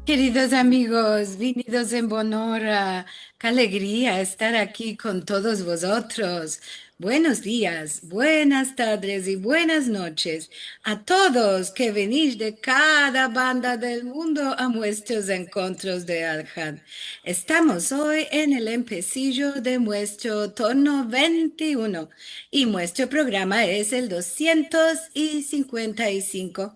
Queridos amigos, venidos en Bonora, qué alegría estar aquí con todos vosotros. Buenos días, buenas tardes y buenas noches a todos que venís de cada banda del mundo a nuestros encuentros de Aljan. Estamos hoy en el empecillo de nuestro tono 21 y nuestro programa es el 255.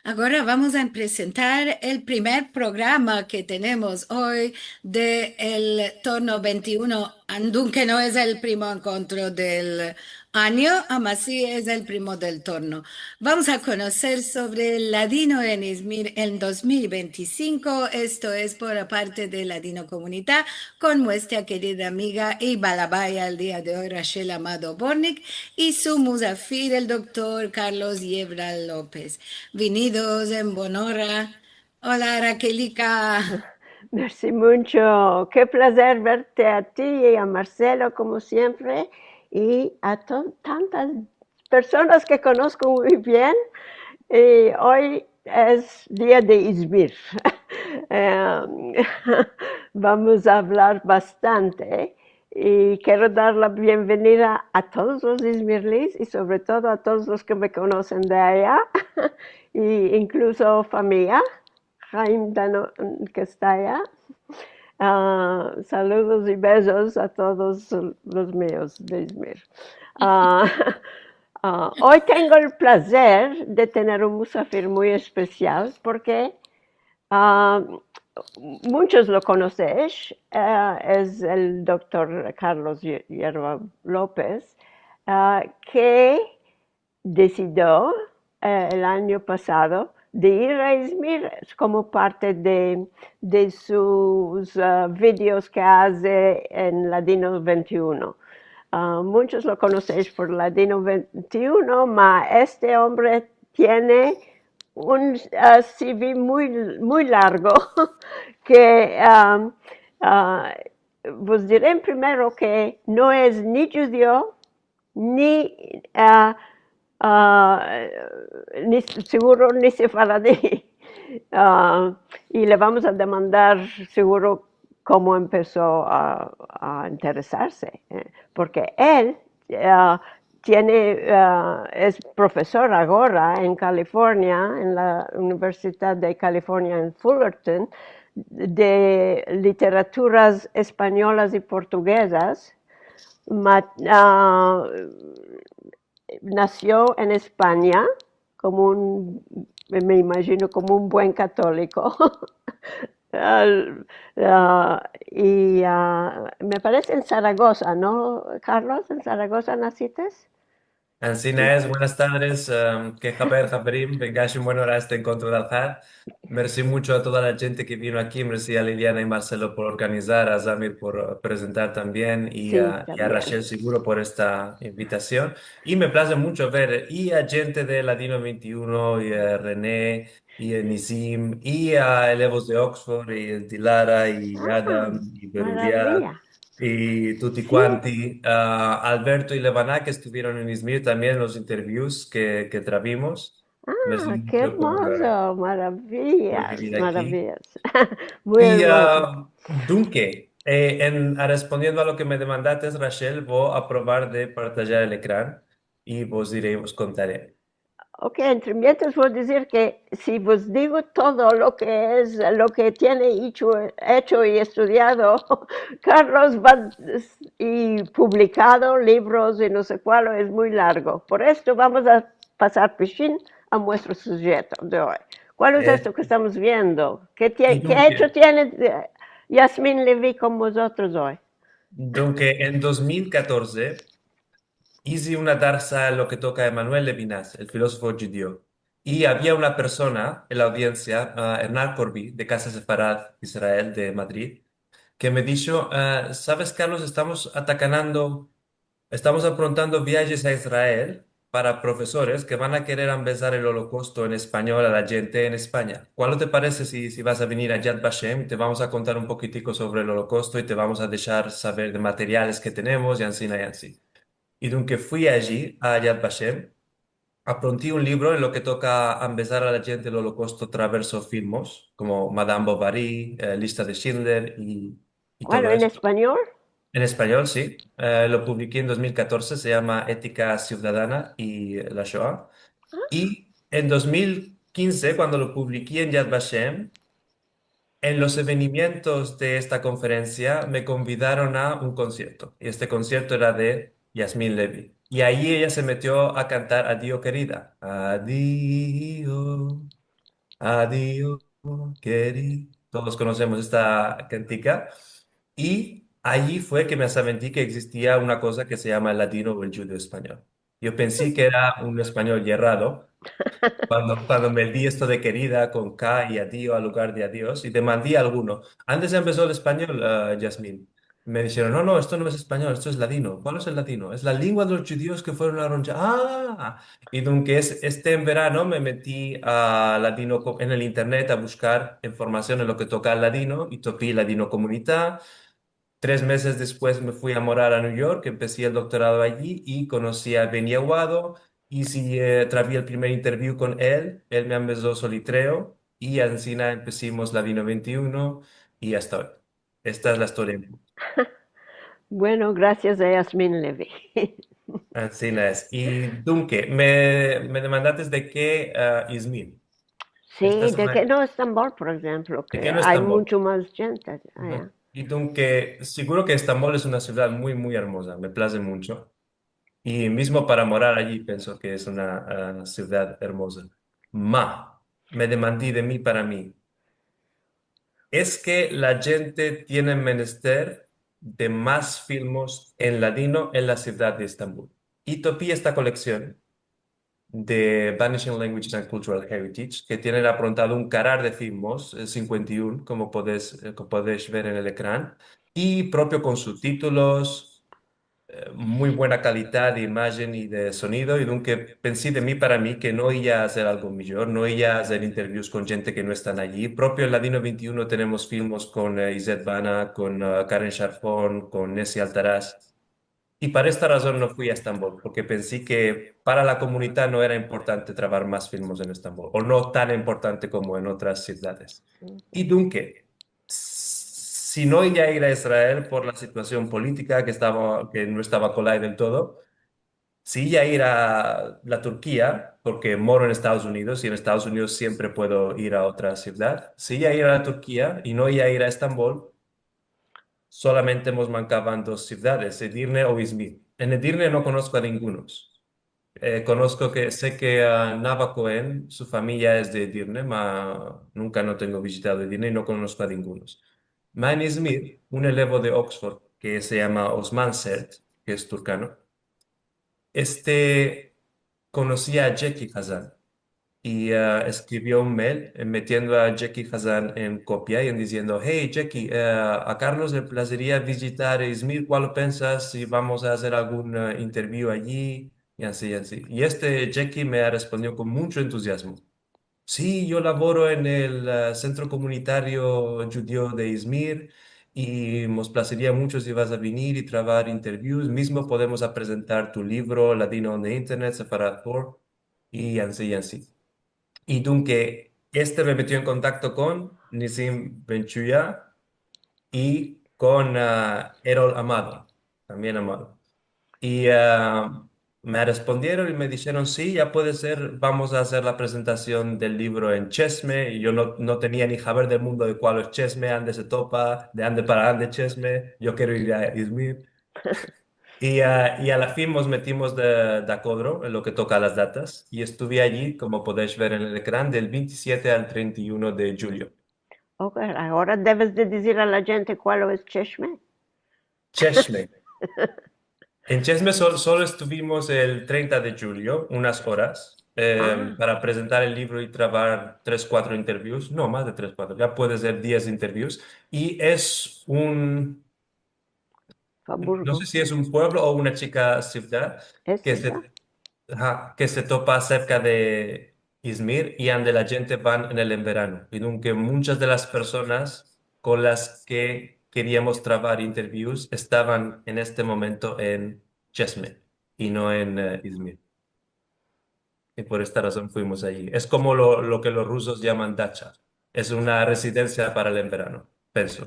Ahora vamos a presentar el primer programa que tenemos hoy de el torno 21, aunque no es el primo encuentro del año, aún así es el primo del torno. Vamos a conocer sobre el Ladino en Izmir en 2025, esto es por parte de Ladino Comunidad, con nuestra querida amiga y balabaya el día de hoy, Rachel Amado Bornik, y su musafir, el doctor Carlos Yebra López. Venidos en Bonora. Hola, Raquelica. Merci mucho. Qué placer verte a ti y a Marcelo como siempre y a tantas personas que conozco muy bien. Y hoy es día de Izmir. Eh, Vamos a hablar bastante y quiero dar la bienvenida a todos los izmirlis y sobre todo a todos los que me conocen de allá, e incluso familia. Jaime Dano, que está allá. Saludos y besos a todos los míos de Izmir. Ah, Hoy tengo el placer de tener un musafir muy especial porque ah, muchos lo conocéis, es el doctor Carlos Hierba López, que decidió el año pasado de ir a Izmir como parte de sus vídeos que hace en Ladino 21. Muchos lo conocéis por Ladino 21, pero este hombre tiene un CV muy largo que vos diré primero que no es ni judío ni uh, ni seguro ni sefaradí. Uh, y le vamos a demandar seguro cómo empezó a interesarse, porque él es profesor ahora en California, en la Universidad de California en Fullerton, de literaturas españolas y portuguesas. Nació en España como me imagino como un buen católico. Me parece en Zaragoza, ¿no, Carlos? ¿En Zaragoza naciste? Así Sí. es, buenas tardes, que Jaber, Jaberim, vengáis un buen hora a este encuentro de Aljar. Merci mucho a toda la gente que vino aquí, merci a Liliana y Marcelo por organizar, a Zamir por presentar también Sí, y a también. Rachel Seguro por esta invitación. Y me place mucho ver y a gente de Latino 21 y a René y a Nizim y a elevos de Oxford y el Dilara y Ah, Adam y Berulia maravilla. y tutti Sí. quanti, Alberto y Levana que estuvieron en Izmir también en los interviews que travimos. Merci Qué mucho hermoso, por venir maravillas, aquí. maravillas. Muy Y hermoso. dunque, respondiendo a lo que me demandaste, Rachel, voy a probar de partillar el ecrán y vos diré, vos contaré. Ok, entre mientras voy a decir que si os digo todo lo que es, lo que tiene hecho y estudiado Carlos y publicado libros y no sé cuál, es muy largo. Por esto vamos a pasar piscín a nuestro sujeto de hoy. ¿Cuál es Eh, esto que estamos viendo? y ¿Qué hecho dunque, tiene Yasmín Levy con vosotros hoy? dunque, en 2014 hice una darsa en lo que toca a Emmanuel Levinas, el filósofo judío. Y había una persona en la audiencia, Hernán Corby, de Casa Sefarad, Israel, de Madrid, que me dijo, ¿sabes, Carlos? Estamos aprontando viajes a Israel para profesores que van a querer empezar el holocausto en español a la gente en España. ¿Cuál te parece si vas a venir a Yad Vashem? Te vamos a contar un poquitico sobre el holocausto y te vamos a dejar saber de materiales que tenemos y así y así. Y dunque fui allí, a Yad Vashem, Apronté un libro en lo que toca a empezar a la gente el holocausto traverso filmos, como Madame Bovary, Lista de Schindler y ¿Cuál todo en esto. español? En español, sí. Lo publiqué en 2014, se llama Ética Ciudadana y la Shoah. Y en 2015, cuando lo publiqué en Yad Vashem, en los eventos de esta conferencia me convidaron a un concierto. Y este concierto era de Yasmín Levy. Y ahí ella se metió a cantar Adiós, querida. Adiós, adiós, querida. Todos conocemos esta cantica. Y allí fue que me asaventí que existía una cosa que se llama el latino o el judío español. Yo pensé que era un español yerrado cuando me di esto de querida con K y adiós al lugar de adiós y te mandé alguno. Antes empezó el español, Yasmín. Me dijeron, no, no, esto no es español, esto es latino. ¿Cuál es el latino? Es la lengua de los judíos que fueron a Roncha. Ah, y donde este en verano me metí a latino en el internet a buscar información en lo que toca al latino y topé latino comunidad. 3 meses después me fui a morar a New York, empecé el doctorado allí y conocí a Ben Yehuado. Y si trabé el primer interview con él me empezó solitreo y encima empezamos la Vino 21 y hasta hoy. Esta es la historia. Bueno, gracias a Yasmín Levy. Así es. Y Dunque, me demandaste de qué Izmir. Esta Sí, es de que una... no Estambul, por ejemplo, ¿De que qué no hay Estambul? mucho más gente allá. Ujú. Y Dunque, seguro que Estambul es una ciudad muy, muy hermosa, me place mucho. Y mismo para morar allí, pienso que es una ciudad hermosa. Me demandé de mí para mí. Es que la gente tiene menester de más filmes en ladino en la ciudad de Estambul. Y topé esta colección de Vanishing Languages and Cultural Heritage, que tienen aprontado un carar de filmes, 51, como podéis ver en el ecrán, y propio con subtítulos muy buena calidad de imagen y de sonido y nunca pensé de mí para mí que no iba a hacer algo mejor, no iba a hacer interviews con gente que no están allí. Propio en Ladino 21 tenemos filmes con Izet Bana, con Karen Sharfón, con Nessie Altaraz. Y para esta razón no fui a Estambul, porque pensé que para la comunidad no era importante trabajar más filmes en Estambul, o no tan importante como en otras ciudades. Y Dunque, si no iba a ir a Israel por la situación política que no estaba colada del todo, sí iba a ir a la Turquía, porque moro en Estados Unidos y en Estados Unidos siempre puedo ir a otra ciudad. Sí iba a ir a la Turquía y no iba a ir a Estambul. Solamente nos mancaban dos ciudades, Edirne o Izmir. En Edirne no conozco a ninguno. Sé que a Nava Cohen, su familia es de Edirne, pero nunca no tengo visitado Edirne y no conozco a ninguno. Ma en Izmir, un elevo de Oxford que se llama Osman Sert, que es turcano, este conocía a Jackie Hazan y escribió un mail metiendo a Jackie Hazan en copia y en diciendo, hey Jackie, a Carlos le placería visitar Izmir, ¿cuál piensas si vamos a hacer algún interview allí? Y así, así. Y este Jackie me respondió con mucho entusiasmo. Sí, yo laboro en el Centro Comunitario Judío de Izmir y nos placería mucho si vas a venir y trabajar interviews. Mismo podemos a presentar tu libro Ladino on the Internet, Separat por, y así, y así. Y dunque, este me metió en contacto con Nissim Benchuya y con Errol Amado, también Amado. Y me respondieron y me dijeron, sí, ya puede ser, vamos a hacer la presentación del libro en Chesme. Y yo no tenía ni saber del mundo de cuál es Chesme, ande se topa, de ande para ande Chesme, yo quiero ir a Izmir. Y a la fin nos metimos de acodro en lo que toca a las datas y estuve allí, como podéis ver en el ecrán, del 27 al 31 de julio. Ok, ahora debes de decir a la gente cuál es Cheshme. Chesme. En Chesme solo estuvimos el 30 de julio, unas horas, Ah, para presentar el libro y trabar 3, 4 interviews, no más de 3, 4, ya puede ser 10 interviews. Y no sé Faburgo. si es un pueblo o una chica ciudad ¿Es que ciudad? se, ajá, que se topa cerca de Izmir y donde la gente van en el en verano. Y aunque muchas de las personas con las que queríamos trabar interviews estaban en este momento en Chesme y no en Izmir. y por esta razón fuimos allí. Es como lo que los rusos llaman dacha. Es una residencia para el verano, pienso.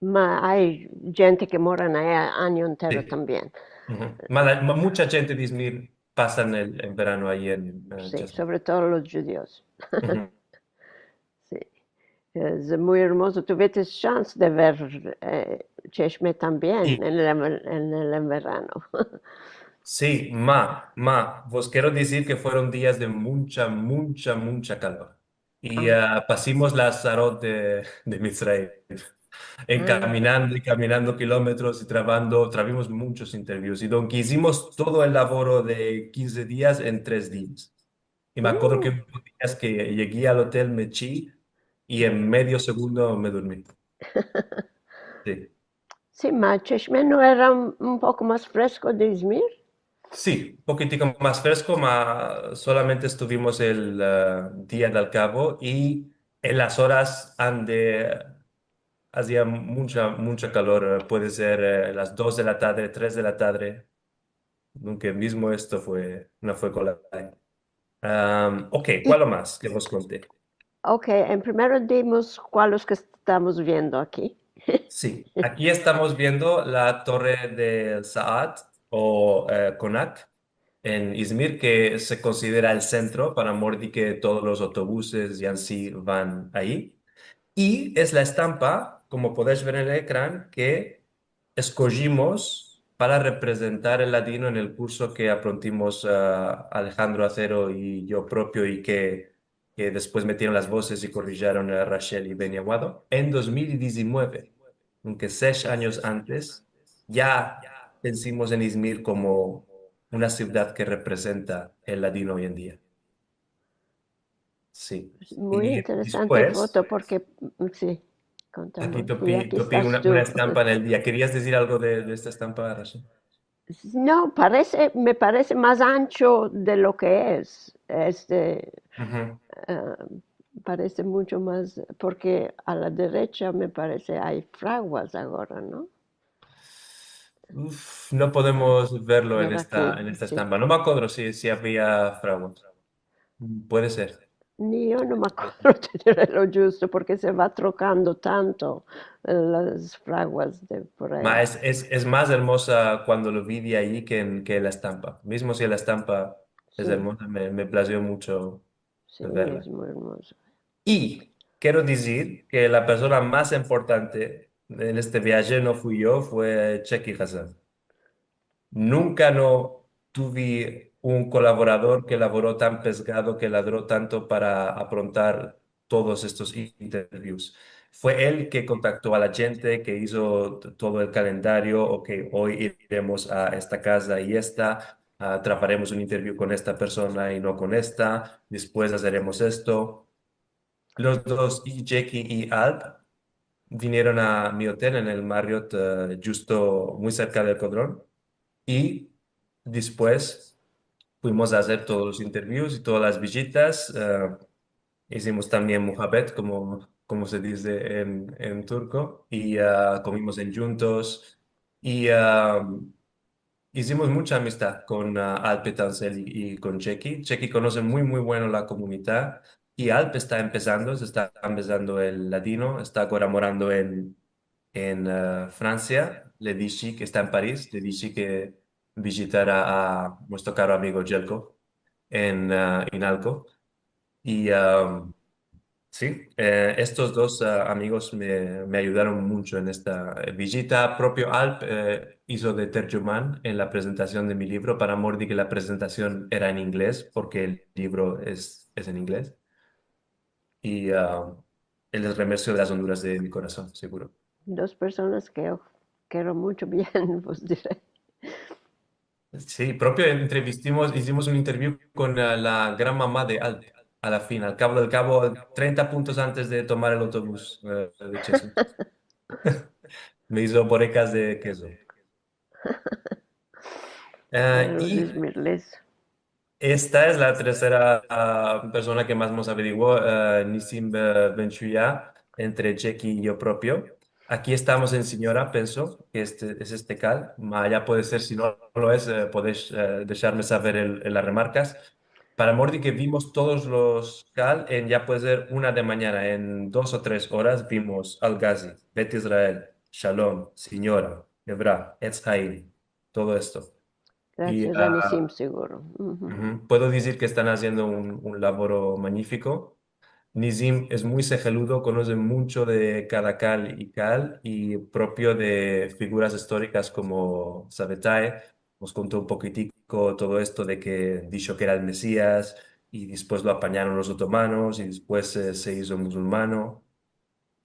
Ma hay gente que moran ahí año entero Sí. también. Ujú. Mucha gente de Izmir pasan el verano ahí en Sí, Chesme. sobre todo los judíos. Ujú. Sí, es muy hermoso. Tuviste chance de ver Cheshme también Y en el verano. sí, vos quiero decir que fueron días de mucha calor. Y Ah, pasamos la Sarot de Mitzrayim, ah, encaminando y caminando kilómetros y trabamos muchos interviews. Y donde hicimos todo el laboro de 15 días en 3 días. Y me acuerdo uh. que hubo días que llegué al hotel, me eché y en medio segundo me dormí. Sí. Sí, ma Cheshme no era un poco más fresco de Izmir. Sí, un poquitico más fresco, solamente estuvimos el día del cabo y en las horas hacía mucha calor, puede ser las 2 de la tarde, 3 de la tarde, aunque mismo esto no fue con la... ok, Y, ¿cuál más que vos conté? ok, en primero dimos cuáles que estamos viendo aquí. Sí, aquí estamos viendo la torre del Saad o Konak en Izmir, que se considera el centro para Mordi, que todos los autobuses y así van ahí. Y es la estampa, como podéis ver en el ecran, que escogimos para representar el ladino en el curso que aprendimos Alejandro Acero y yo propio y que después metieron las voces y corrigieron a Rachel y Beni Aguado en 2019, aunque 6 años antes ya pensamos en Izmir como una ciudad que representa el ladino hoy en día. Sí. Muy Y interesante después... foto porque, sí, Aquí contame. Y topí, aquí topí estás una tú. estampa en el día. ¿Querías decir algo de esta estampa, Rachel? No, me parece más ancho de lo que es. Ujú. Ah, parece mucho más, porque a la derecha me parece hay fraguas ahora, ¿no? Uf, no podemos verlo en Ver aquí, esta sí. estampa. No me acuerdo si había fraguas. Puede ser. Ni yo no me acuerdo de dire lo giusto, porque se va trocando tanto las fraguas de por ahí. Es más hermosa cuando lo vi de ahí que la estampa. Mismo si la estampa es Sí, hermosa, me plació mucho sí, es verla. muy hermoso. Y quiero decir que la persona más importante en este viaje no fui yo, fue Cheikh Hassan. Nunca no tuve un colaborador que laboró tan pesado, que ladró tanto para afrontar todos estos interviews. Fue él que contactó a la gente, que hizo todo el calendario, o que hoy iremos a esta casa y esta, trataremos un interview con esta persona y no con esta, después haremos esto. Los dos, y Jackie y Alp, vinieron a mi hotel en el Marriott, justo muy cerca del Codrón. Y después fuimos a hacer todos los interviews y todas las visitas. Hicimos también muhabbet, como se dice en turco, y comimos en juntos. Y hicimos mucha amistad con Alpe Tansel y con Cheki. Cheki conoce muy bueno la comunidad y Alpe está empezando, se está empezando el latino, está ahora morando en Francia. Le dije que está en París, le dije que visitara a nuestro caro amigo Jelko en Alco. Y sí, estos dos amigos me ayudaron mucho en esta visita. Propio Alp hizo de terjumán en la presentación de mi libro, para Mordi, que la presentación era en inglés, porque el libro es en inglés. Y él es remercio de las honduras de mi corazón, seguro. Dos personas que yo quiero mucho bien, pues diré. Sí, propio hicimos un interview con la gran mamá de Alp, a la fin, al cabo, 30 puntos antes de tomar el autobús de Chesme. Me hizo borecas de queso. Los Y ismirles. esta es la tercera persona que más nos averiguó, Nissim Benchuya, entre Jackie y yo propio. Aquí estamos en Señora, pienso que este es este cal. Ya puede ser, si no lo es, podéis dejarme saber en las remarcas. Para Mordi que vimos todos los cal en ya puede ser 1 de mañana, en 2 o 3 horas vimos Al-Ghazi, Bet Israel, Shalom, Señora, Hebra, Etz Hail, todo esto. Y Gracias a Nisim seguro. Ujú. puedo decir que están haciendo un laboro magnífico. Nizim es muy segeludo, conoce mucho de cada cal y propio de figuras históricas como Sabetae. Nos contó un poquitico todo esto de que dijo que era el Mesías y después lo apañaron los otomanos y después se hizo musulmano.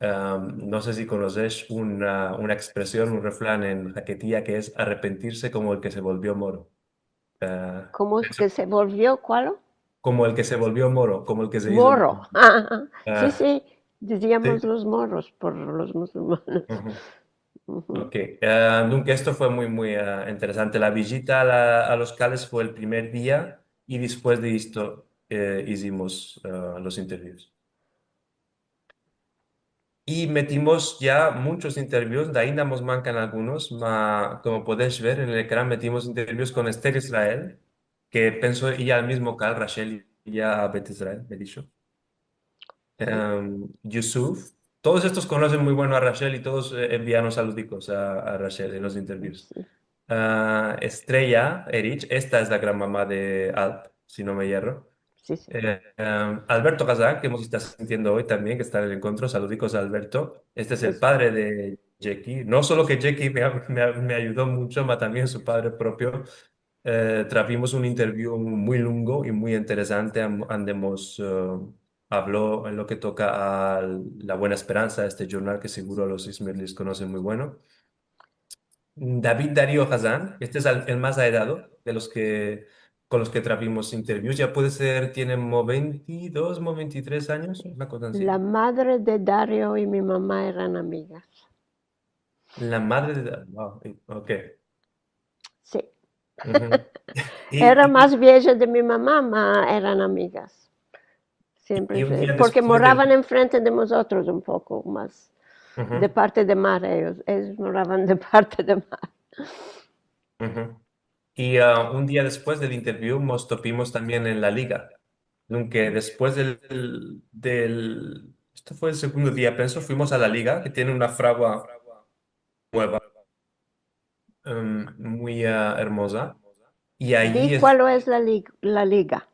No sé si conoces una expresión, un refrán en Jaquetía que es arrepentirse como el que se volvió moro. Ah, ¿Cómo es que se volvió? ¿Cuál? como el que se volvió moro, como el que se hizo Moro. moro. Sí, Ah, sí, decíamos sí. los moros por los musulmanes. Ujú. Ujú. Ok, nunca esto fue muy interesante. La visita a los cales fue el primer día y después de esto hicimos los interviews. Y metimos ya muchos interviews, de ahí nos mancan algunos, como podéis ver en el ecran, metimos interviews con Esther Israel, que pensó ella al mismo cal, Rachel y ya Bet Israel, me dicho. Sí, Yusuf. Todos estos conocen muy bueno a Rachel y todos enviaron saludicos a Rachel en los interviews. sí, Estrella Erich, esta es la gran mamá de Alp, si no me hierro. sí, sí. Alberto Kazak, que hemos estado sintiendo hoy también, que está en el encuentro. Saludicos a Alberto. Este es el Es- padre de Jackie. No solo que Jackie me ayudó mucho, pero también su padre propio. Travimos un interview muy largo y muy interesante. Andemos, habló en lo que toca a La Buena Esperanza, este jornal que seguro los ismaelíes conocen muy bueno. David Darío Hazán, este es el más heredado de los que con los que travimos interviews. Ya puede ser, tiene como 22, como 23 años, una cosa La así. madre de Dario y mi mamá eran amigas. La madre de... Wow, ok. Sí. Ujú. Era Y, más vieja de mi mamá, eran amigas. y Siempre, un día porque después moraban del... enfrente de nosotros un poco más, de Ujú, parte de mar ellos moraban de parte de mar. ujú. Y un día después del interview nos topimos también en la liga. Nunca después esto fue el segundo día, pienso, fuimos a la liga, que tiene una fragua nueva, muy hermosa. Y Di allí es... cuál es la liga.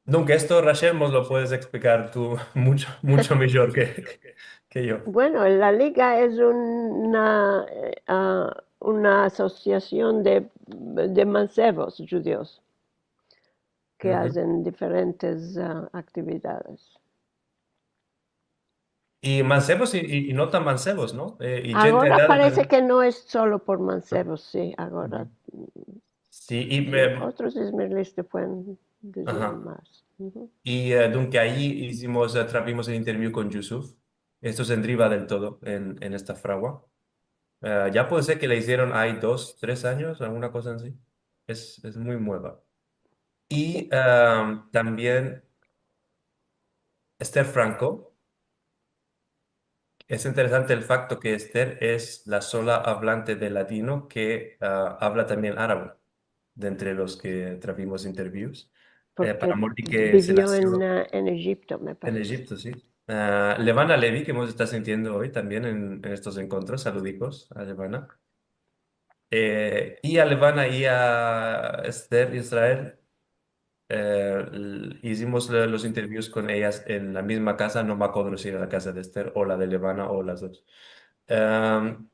Nunca esto, Rachel, nos lo puedes explicar tú mucho, mucho mejor que yo. Bueno, la liga es una asociación de mancebos judíos que Ujú. hacen diferentes actividades. Y mancebos y no tan mancebos, ¿no? Y gente Ahora edad parece también. que no es solo por ¿No? mancebos, sí, ahora Ujú. Sí, otros ismaelíes te pueden decir ajá. más. Ujú. Y dunque ahí hicimos, travimos el interview con Yusuf. Esto se enriba del todo en esta fragua. Ya puede ser que le hicieron hay 2, 3 años, alguna cosa así. Es muy nueva. Sí, Y también Esther Franco. Es interesante el facto que Esther es la sola hablante de latino que habla también árabe, de entre los que travimos interviews. Para porque Morty que se vivió nació en Egipto, me en parece. Egipto, sí. Levana Levi, que hemos estado sintiendo hoy también en estos encuentros, saludicos a Levana. Y a Levana y a Esther Israel hicimos los interviews con ellas en la misma casa, no me acuerdo si era la casa de Esther o la de Levana o las dos.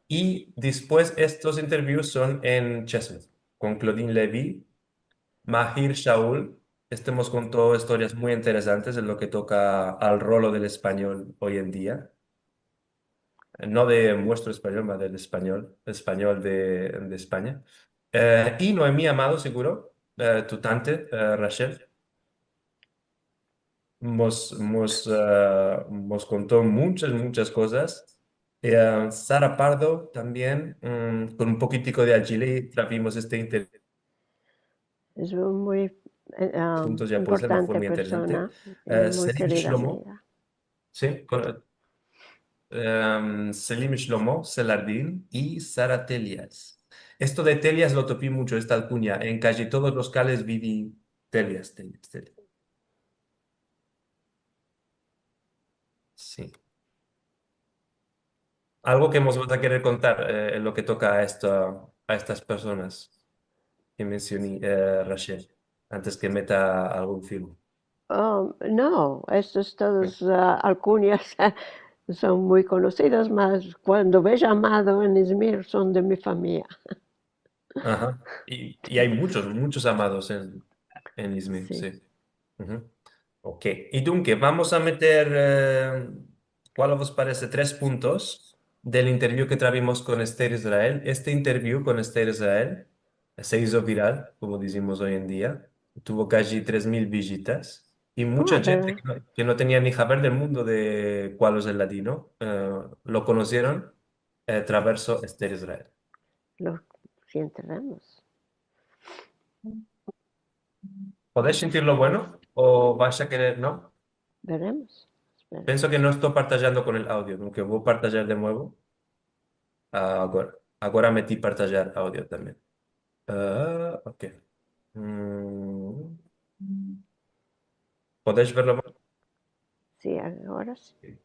Y después estos interviews son en Chesed, con Claudine Levy, Mahir Shaul. Este nos contó historias muy interesantes en lo que toca al rolo del español hoy en día. No de nuestro español, sino del español de España. Y Noemí Amado, seguro, tu tante, Rachel. Nos contó muchas cosas. Sara Pardo también, con un poquitico de agility, trajimos este interés Es una muy juntos, ya puede ser, no fue importante muy interesante. persona y muy Selim querida Shlomo, amiga. sí, Selim Shlomo, Selardín y Sara Telias. Esto de Telias lo topí mucho, esta alcuña. En casi todos los cales viví. Telias, Telias, Telias. Sí. Algo que nos vas a querer contar en lo que toca a estas personas que mencioné, Rachel, antes que meta algún film. No, estos todos alcunias son muy conocidos, mas cuando ve llamado en Izmir son de mi familia. Ajá. Y hay muchos, muchos amados en Izmir, Sí. sí. Ujú. Ok. Y Dunque, vamos a meter, ¿cuál os parece? 3 puntos del interview que tuvimos con Esther Israel. Este interview con Esther Israel se hizo viral, como decimos hoy en día. Tuvo casi 3.000 visitas y Ah, mucha gente ¿verdad? que no tenía ni saber del mundo de cuál es el ladino, lo conocieron traverso Esther Israel. Lo sí enterramos. ¿Podés sentir lo bueno o vas a querer, no? Veremos. Espera. Penso que no estoy partajando con el audio, aunque voy a partajar de nuevo. Agora. Agora meti partajar audio también. Ok. Mm, ¿Podéis verlo más? Sí, ahora sí. Sí.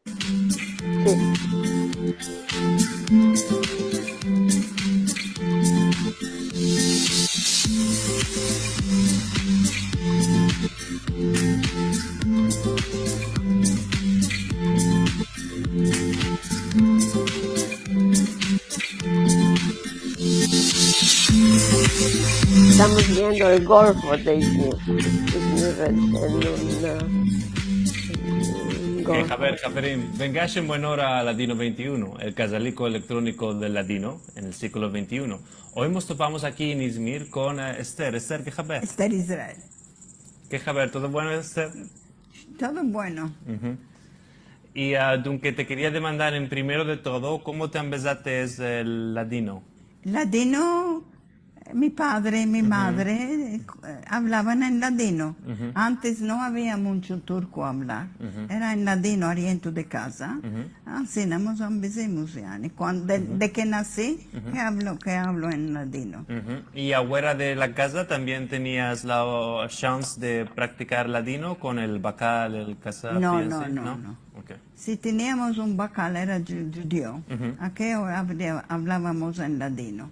Estamos viendo el Golfo de Izmir. Izmir en un golfo. Javerín, vengaste en buena hora a Ladino 21, el casalico electrónico del Ladino en el siglo XXI. Hoy nos topamos aquí en Izmir con Esther. Esther, ¿qué Javer? Esther Israel. ¿Qué Javer? ¿Todo bueno, Esther? Todo bueno. Y Dunque, te quería demandar en primero de todo, ¿cómo te empezaste el Ladino? Ladino, mi padre y mi madre hablaban en ladino. Antes no había mucho turco hablar. Era en ladino, oriento de casa. Así nos empezamos yani. De que nací, que hablo en ladino. Y afuera de la casa también tenías la chance de practicar Ladino con el bacal, el casap No, y no, así, no, ¿no? no. Ok. Si teníamos un bacal era judío. Aquí hablábamos en ladino.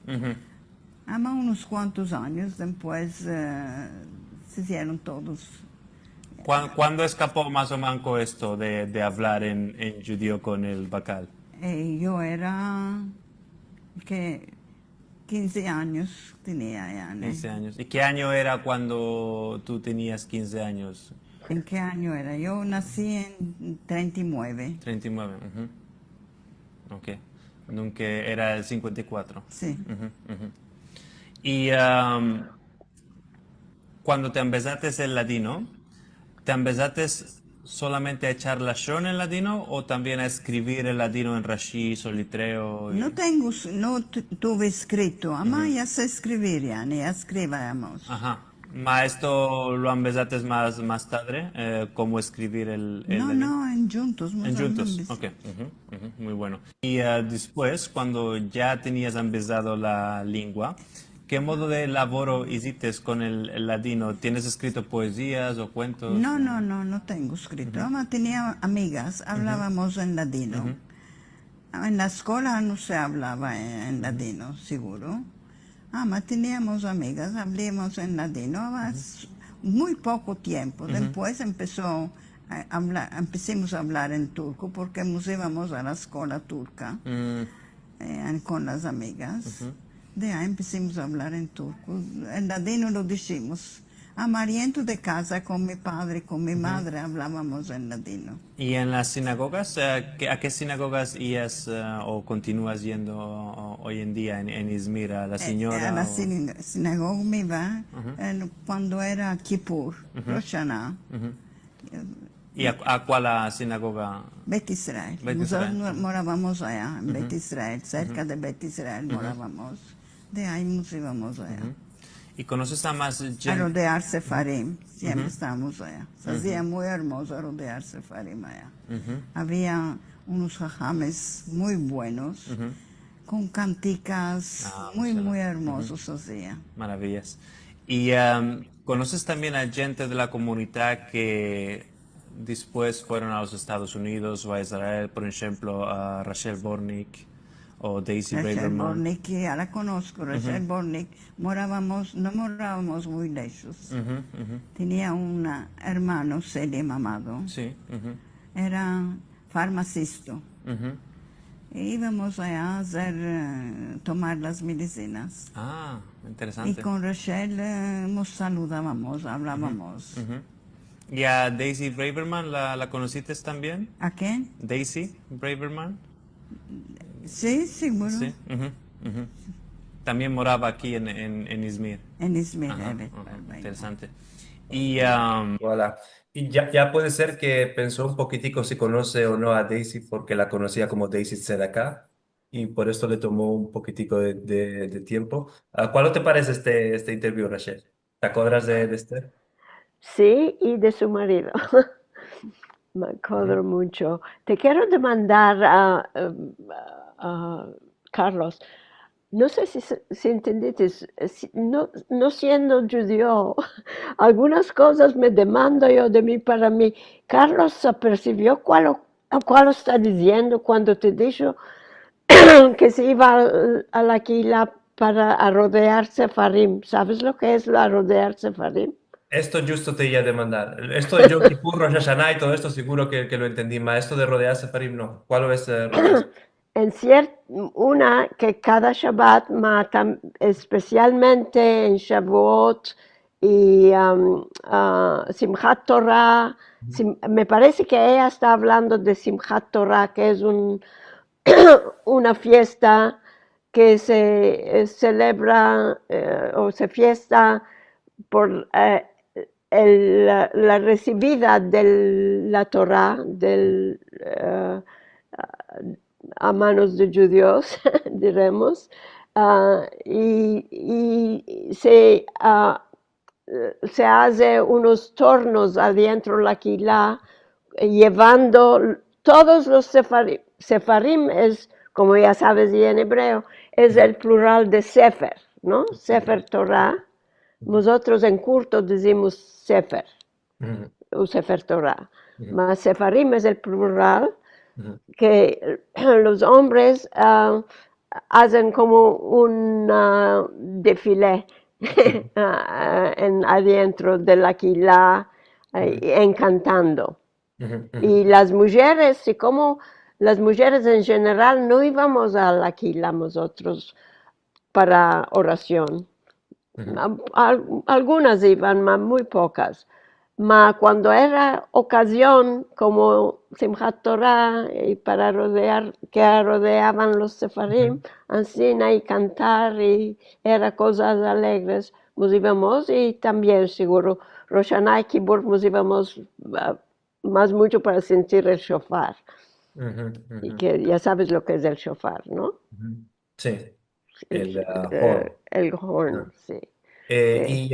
Ama unos cuantos años después se hicieron todos. ¿Cuándo escapó más o menos esto de hablar en judío con el bacal? Yo era que 15 años tenía ya. 15 años. ¿Y qué año era cuando tú tenías 15 años? ¿En qué año era? Yo nací en 39. 39. Ujú. Ok. Nunca era el 54. Sí. Y cuando te empezaste el ladino, ¿te empezaste solamente a echar la shon en ladino o también a escribir el ladino en rashi, solitreo? No tuve escrito, ama ya sé escribir, ya escribíamos. Ajá. Ma esto lo empezaste más tarde, cómo escribir el No, ladino. no, en juntos. En juntos, ok, muy bueno. Y después, cuando ya tenías empezado la lengua, ¿qué modo de laboro hiciste con el ladino? ¿Tienes escrito poesías o cuentos? No tengo escrito. Ama tenía amigas, hablábamos en ladino. En la escuela no se hablaba en ladino, seguro. Ama teníamos amigas, hablábamos en ladino, muy poco tiempo. Después empecemos a hablar en turco porque nos íbamos a la escuela turca con las amigas. De ahí empecemos a hablar en turco. En ladino lo dijimos. Amariento de casa con mi padre, con mi madre, hablábamos en ladino. ¿Y en las sinagogas? ¿A qué sinagogas ibas o continúas yendo hoy en día en Izmir? ¿A la señora? A la o- sinagoga me iba cuando era Kippur, Rosh Hashanah, ¿Y a cuál sinagoga? Bet Israel. Bet Nosotros Israel. morábamos allá, en Bet Israel, cerca de Bet Israel morábamos. De ahí nos íbamos allá. ¿Y conoces a más A gente? rodear Sefarim, siempre estábamos allá. Se hacía muy hermoso rodear Sefarim allá. Había unos jajames muy buenos, con canticas muy hermosos hacía. Maravillas. ¿Y conoces también a gente de la comunidad que después fueron a los Estados Unidos o a Israel, por ejemplo, a Rachel Bornick o Daisy Rachel Braverman? Bornick, ya la conozco, Rachel Bornick, no morábamos muy lejos. Ujú, ujú. Tenía un hermano, Selim Amado, Sí. Ujú, era farmacista. ujú. E íbamos a hacer, tomar las medicinas. Ah, Y interesante. con Rachel nos saludábamos, hablábamos. Ujú. ¿Y a Daisy Braverman la conociste también? ¿A quién? Daisy Braverman. Sí, seguro. Sí. Ujú, ujú. También moraba aquí en Izmir. En Izmir, Ajá, evet, ajá, bye. interesante. Y Voilà. Y ya puede ser que pensó un poquitico si conoce o no a Daisy porque la conocía como Daisy Tzedakah y por esto le tomó un poquitico de tiempo. ¿Cuál te parece este interview, Rachel? ¿Te acuerdas de este? Sí, y de su marido. Me acuerdo mucho. Te quiero demandar a Carlos. No sé si entendiste, no siendo judío, algunas cosas me demando yo de mí para mí. Carlos se percibió cuál está diciendo cuando te dijo que se iba a la Quila para a rodearse Farim. ¿Sabes lo que es la rodearse Farim? Esto justo te iba a demandar. Esto de Yom Kippur, Rosh Hashanah y todo esto seguro que lo entendí, ma. Esto de rodearse, Farim, no. ¿Cuál es rodearse? Una que cada Shabbat mata, especialmente en Shavuot y Simchat Torah. Me parece que ella está hablando de Simchat Torah, que es una fiesta que se celebra o se fiesta por la recibida de la Torah a manos de judíos, diremos, y se hace unos tornos adentro de la quilá, llevando todos los sefarim. Sefarim es, como ya sabes, y en hebreo, es el plural de Sefer, ¿no? Sefer Torah. Nosotros en curto decimos Sefer, Ujú, o Sefer Torah. ujú, Mas Sefarim es el plural ujú, que los hombres hacen como un desfile adentro de la quilá, encantando. ujú, ujú, Y las mujeres, y como las mujeres en general no íbamos a la quilá nosotros para oración. ujú, Algunas iban, muy pocas. Cuando era ocasión, como Simchat Torah, y para rodear, que rodeaban los sefarim, ujú. así, y cantar, y era cosas alegres, nos íbamos, y también seguro, Rosh Hashanah y Kippur, nos íbamos más mucho para sentir el shofar, Ujú, y ujú, que ya sabes lo que es el shofar, ¿no? ujú. Sí, El, el horn. el horn, Ajá. sí. Eh,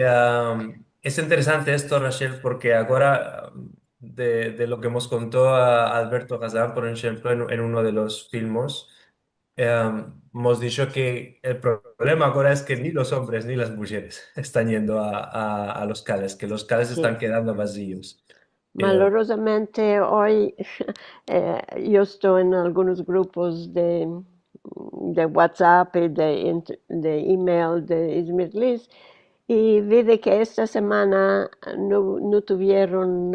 Es interesante esto, Rachel, porque ahora de lo que nos contó a Alberto Hazán, por ejemplo, en uno de los filmes, hemos dicho que el problema ahora es que ni los hombres ni las mujeres están yendo a los cales, que los cales sí. están quedando vacíos. Eh, Malorosamente hoy yo estoy en algunos grupos de WhatsApp y de email de Izmir Liz y vi de que esta semana no tuvieron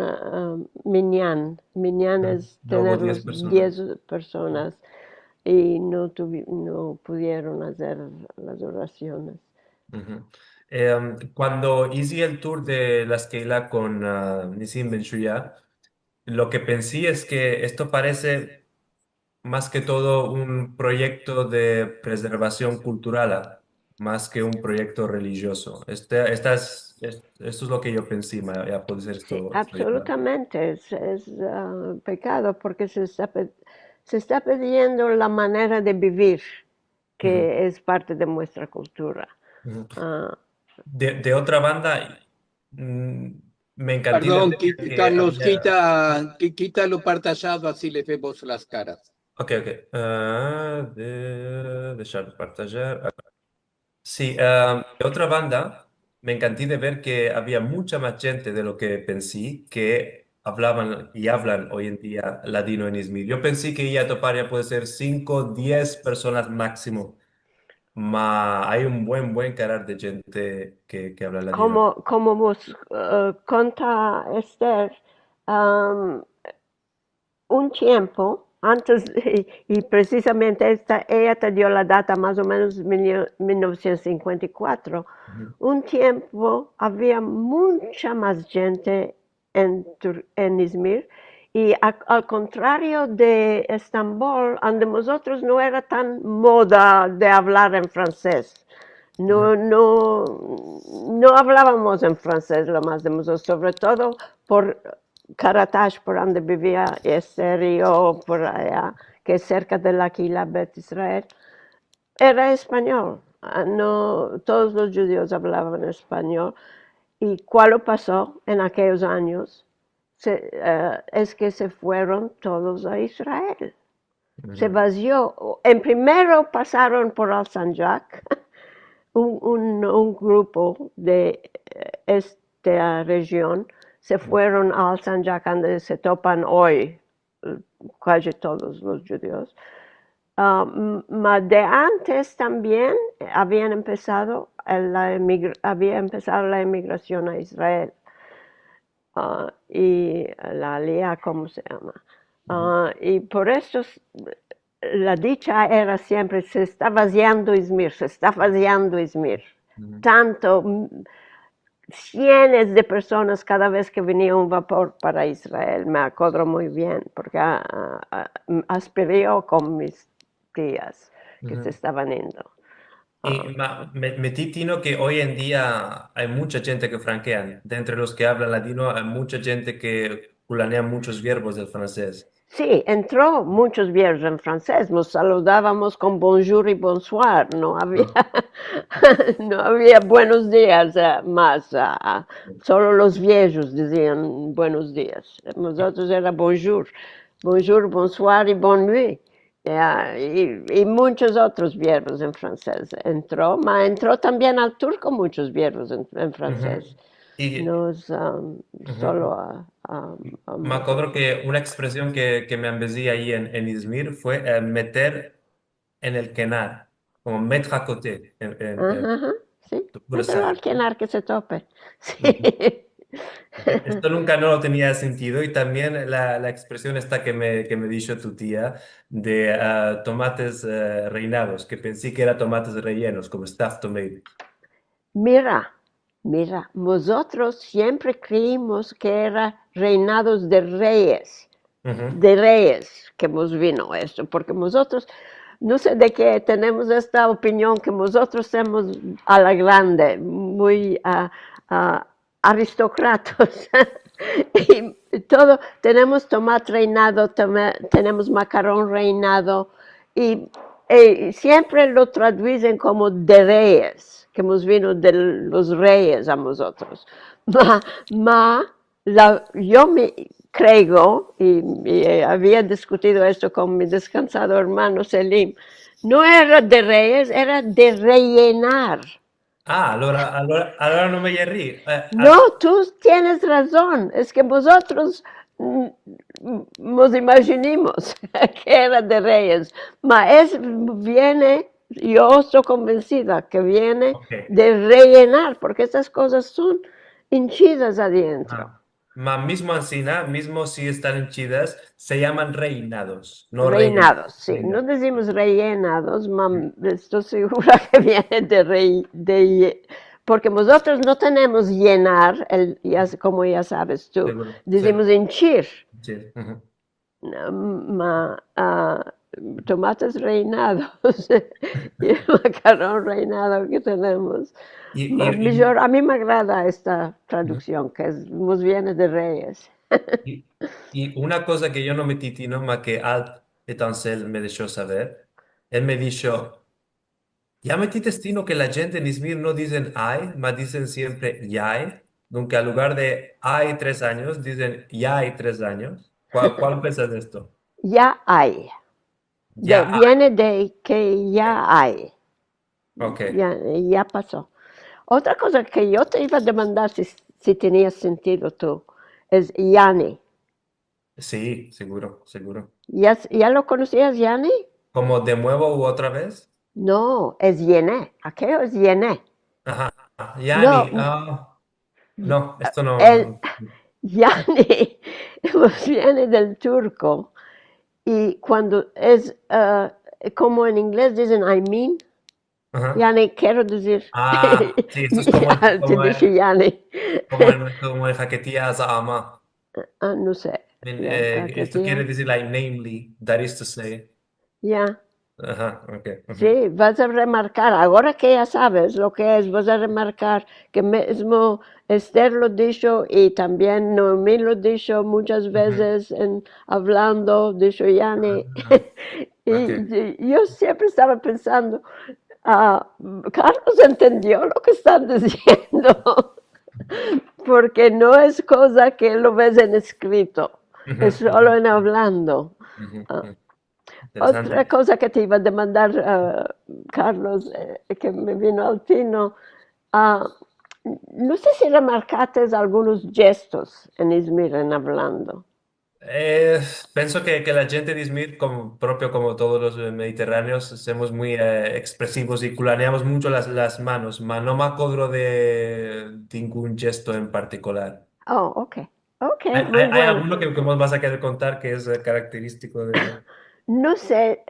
minyan. Minyan es no hubo 10 tenerlos personas. 10 personas y no pudieron hacer las oraciones. Ujú. Cuando hice el tour de la Esquela con Nissim Ben Shuya, lo que pensé es que esto parece más que todo un proyecto de preservación cultural, más que un proyecto religioso. Esto es lo que yo pensé, ya puede ser Sí, esto igual. absolutamente, es pecado porque se está perdiendo la manera de vivir Ujú, que es parte de nuestra cultura. ujú. Ah, De otra banda, mm, me encantó la Perdón, idea que Carlos, había... quítalo partallado, así le vemos las caras. Ok, ok. Deixar de partilhar. Sí, de otra banda, me encanté de ver que había mucha más gente de lo que pensé que hablaban y hablan hoy en día ladino en Izmir. Yo pensé que ya toparía puede ser 5, 10 personas máximo, ma hay un buen carar de gente que habla ladino. Como vos conta Esther, um, un tiempo antes, y precisamente ella te dio la data más o menos 1954, Ujú. un tiempo había mucha más gente en Izmir y al contrario de Estambul, donde nosotros no era tan moda de hablar en francés. No, Ujú. no, no hablábamos en francés lo más de nosotros, sobre todo por Karatash, por donde vivía Esther y yo, por allá, que es cerca de la Quila Bet Israel, era español. No, todos los judíos hablaban español. ¿Y cuál pasó en aquellos años? Es que se fueron todos a Israel. Se Ujú. vació. En primero pasaron por Al-Sanjak, un grupo de esta región, se fueron al Sanjak, donde se topan hoy casi todos los judíos. De antes también había empezado la emigración a Israel. Y la Aliyah, ¿cómo se llama? Y por eso la dicha era siempre, se está vaciando Izmir, se está vaciando Izmir. Ujú. Tanto, cientos de personas cada vez que venía un vapor para Israel, me acuerdo muy bien, porque aspiré con mis tías que se Ujú. estaban yendo. Y me tino que hoy en día hay mucha gente que franquean. De entre los que hablan latino, hay mucha gente que culanean muchos verbos del francés. Sí, entró muchos verbos en francés, nos saludábamos con bonjour y bonsoir, no había, Ah, no había buenos días más, solo los viejos decían buenos días, nosotros era bonjour, bonjour, bonsoir y bonne nuit, y muchos otros verbos en francés entró también al turco muchos verbos en francés, ujú. Y nos ujú. solo Me acuerdo que una expresión que me embesí ahí en Izmir fue meter en el kenar, como mettre à côté. Ajá, ajá, sí, ¿Tú lo mételo al sabes, no? quenar que se tope. Ujú. Sí. Esto nunca no lo tenía sentido y también la expresión esta que me dijo tu tía de tomates reinados, que pensé que era tomates rellenos, como stuffed tomatoes. Mira, mira, nosotros siempre creímos que era reinados Ujú. de reyes que nos vino esto, porque nosotros, no sé de qué tenemos esta opinión que nosotros somos a la grande, muy aristócratas. Y todo, tenemos tomate reinado, tenemos macarrón reinado, y, siempre lo traducen como de reyes, que hemos vino de los reyes a nosotros. Ma, yo me creo, y había discutido esto con mi descansado hermano Selim, no era de reyes, era de rellenar. Allora no me reí. No, tú tienes razón, es que vosotros nos imaginamos que era de reyes, viene, yo estoy convencida que viene Ok. de rellenar, porque estas cosas son hinchidas adentro. Ma mismo Ancina, mismo si están henchidas, se llaman reinados, no rellenados. Reinados, sí, no decimos rellenados, estoy segura que viene porque nosotros no tenemos llenar, como ya sabes tú, Seguro. Sí. decimos henchir. Sí. Ujú. Ah, tomates reinados y el macarrón reinado que tenemos. Y, y- A mí me agrada esta y- traducción, que nos viene de reyes. Y, y una cosa que yo no me titino, más que Alt Etancel me dejó saber, él me dijo, ya me testino que la gente en Izmir no dicen ay, más dicen siempre yay, nunca en lugar de hay 3 años, dicen ya hay 3 años. ¿Cuál piensas de esto? Ya hay. Ya hay. Viene de que ya hay. Ok. Ya pasó. Otra cosa que yo te iba a demandar si tenía sentido tú, es Yani. Sí, seguro, seguro. ¿Ya lo conocías, Yani? ¿Como de nuevo u otra vez? No, es Yené. Aquello es Yené. Ajá. No, Yani, no, esto no, el no. Yani pues viene del turco y cuando es como en inglés dicen I mean, Ajá. Yani quiero decir, Sí, esto es como, ya te dije Yani. como en Jaquetía Zahama. No sé, ya, Esto quiere Caquetía, decir like namely, that is to say. ya. Ajá, ok. Ujú. Sí, vas a remarcar, ahora que ya sabes lo que es, vas a remarcar que mismo Esther lo dicho y también Noemí lo dicho muchas Ujú. veces hablando, dicho Yani. Ah, ok. Y yo siempre estaba pensando, ah, Carlos entendió lo que están diciendo, porque no es cosa que lo ves en escrito, Ujú, es ujú, solo en hablando. ujú, Ah, ujú. otra Interesante. cosa que te iba a demandar, Carlos, que me vino al tino, ah, no sé si remarcaste algunos gestos en Izmir en hablando. Eh, Pienso que la gente de Izmir, como, propio como todos los mediterráneos, somos muy expresivos y culaneamos mucho las manos, no me acuerdo de ningún gesto en particular. Oh, ok, ok, muy ¿Hay bueno. alguno que vos vas a querer contar que es característico de... No sé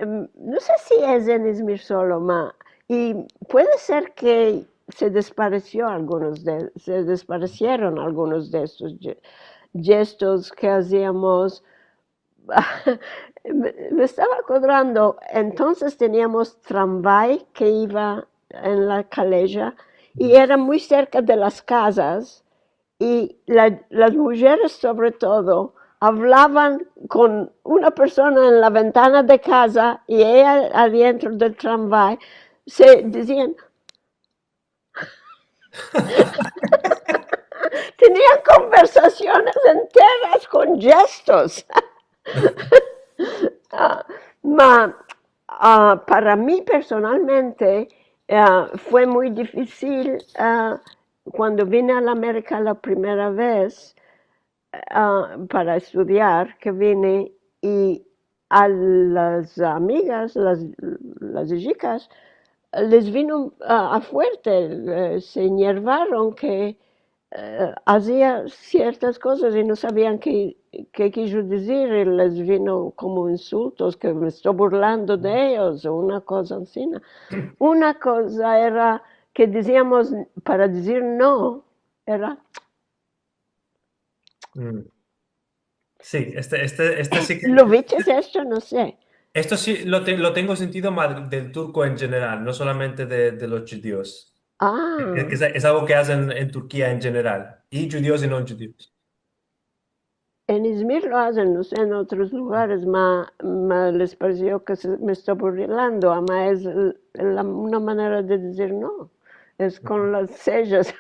si es en Izmir solo, y puede ser que se desaparecieron algunos de estos gestos que hacíamos. Me estaba acordando, entonces teníamos tramvay que iba en la calella y era muy cerca de las casas y las mujeres sobre todo hablaban con una persona en la ventana de casa y ella adentro del tramvay se decían, tenían conversaciones enteras con gestos. Ah, ma para mí personalmente fue muy difícil cuando vine a la América la primera vez para estudiar, que vine y a las amigas, las chicas, les vino a fuerte, se enervaron que hacía ciertas cosas y no sabían qué quiso decir y les vino como insultos, que me estoy burlando de ellos o una cosa así. Una cosa era que decíamos para decir no, era, Mm. Sí, este sí que... ¿lo viste esto? No sé. Esto sí lo tengo sentido más del turco en general, no solamente de los judíos. Ah, Es algo que hacen en Turquía en general, y judíos y no judíos. en Izmir lo hacen, no sé, en otros lugares, les pareció que me estoy burlando, es una manera de decir no, es con las sellas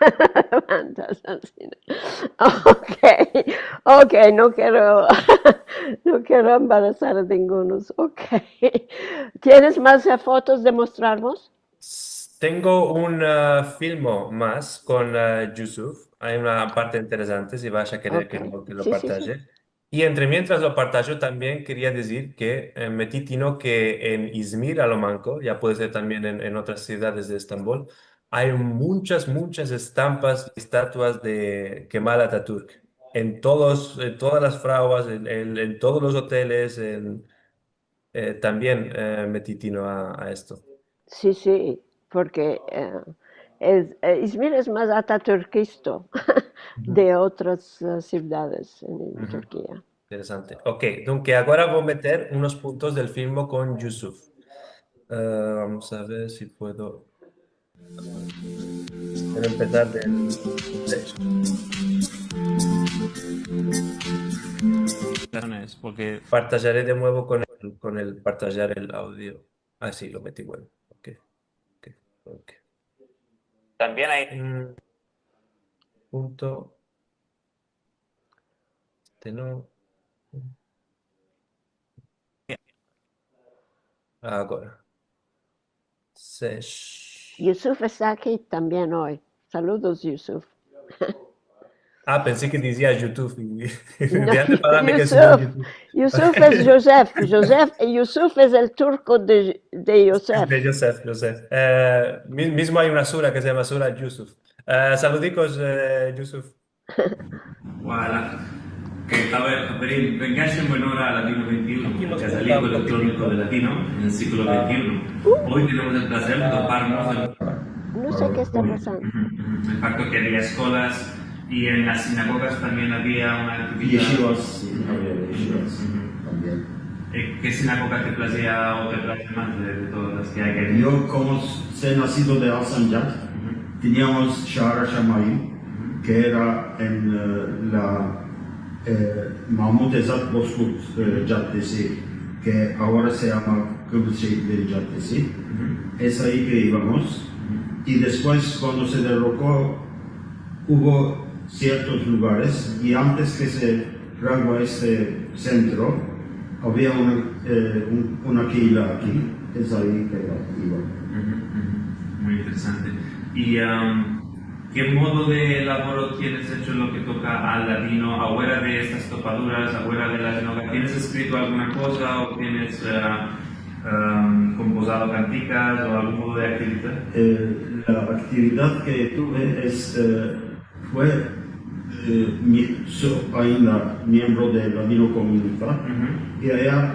levantas así. Ok, ok, no quiero, no quiero embarazar a ninguno, ok. ¿Tienes más fotos de mostrarnos? Tengo un filmo más con Yusuf. Hay una parte interesante, si vas a querer Ok, que lo sí, sí, sí. partaje. Y entre mientras lo partajo, también quería decir que me tino que en Izmir, a lo manco, ya puede ser también en otras ciudades de Estambul, hay muchas, muchas estampas y estatuas de Kemal Atatürk. En todas las fraguas, en todos los hoteles, también me titino a esto. Sí, sí, porque Izmir es más ataturquisto Ujú, de otras ciudades en ujú. Turquía. Interessante. Ok, dunque agora vou meter unos puntos del film con Yusuf. Vamos a ver si puedo. Quiero empezar del 6. Razones, porque Partajaré de nuevo con el partajar el audio. Ah, sí, lo metí bueno. Ok, ok, ok. También hay un punto. Este no. Agora. 6. Yusuf está aquí también hoy. Saludos, Yusuf. Ah, pensé que decía YouTube. No, De antes para que el señor Yusuf. YouTube. Yusuf es Joseph. Yusuf es el turco de Joseph. De Joseph. Mismo hay una sura que se llama Sura Yusuf. Saludicos, Yusuf. Voilà. Que per ringraziamo in ora Latino 21, casalingo electrónico de Latino en el siglo XXI. Hoy tenemos el placer de toparnos No sé qué está pasando. el facto que había escuelas y en las sinagogas también había una actividad. Yeshivas, sí, había yeshivas también. ¿Qué sinagoga te placía o te place más de todas las que hay aquí? Yo, como soy nacido de Alsanjat, teníamos Shara Shamayim, que era en la Mahmud Ezat Bozkurt Caddesi, que ahora se llama Kıbrıs Şehitleri Caddesi. Es ahí que íbamos. Y después, cuando se derrocó, hubo ciertos lugares, y antes que se graduó este centro, había una quila aquí, es ahí que iba. Muy interesante. ¿Y qué modo de laboro tienes hecho en lo que toca al latino, afuera de estas topaduras, afuera de la sinagoga? ¿Tienes escrito alguna cosa o tienes composado canticas o algún modo de actividad? La actividad que tuve fue soy ainda miembro de Latino Comunidad, y allá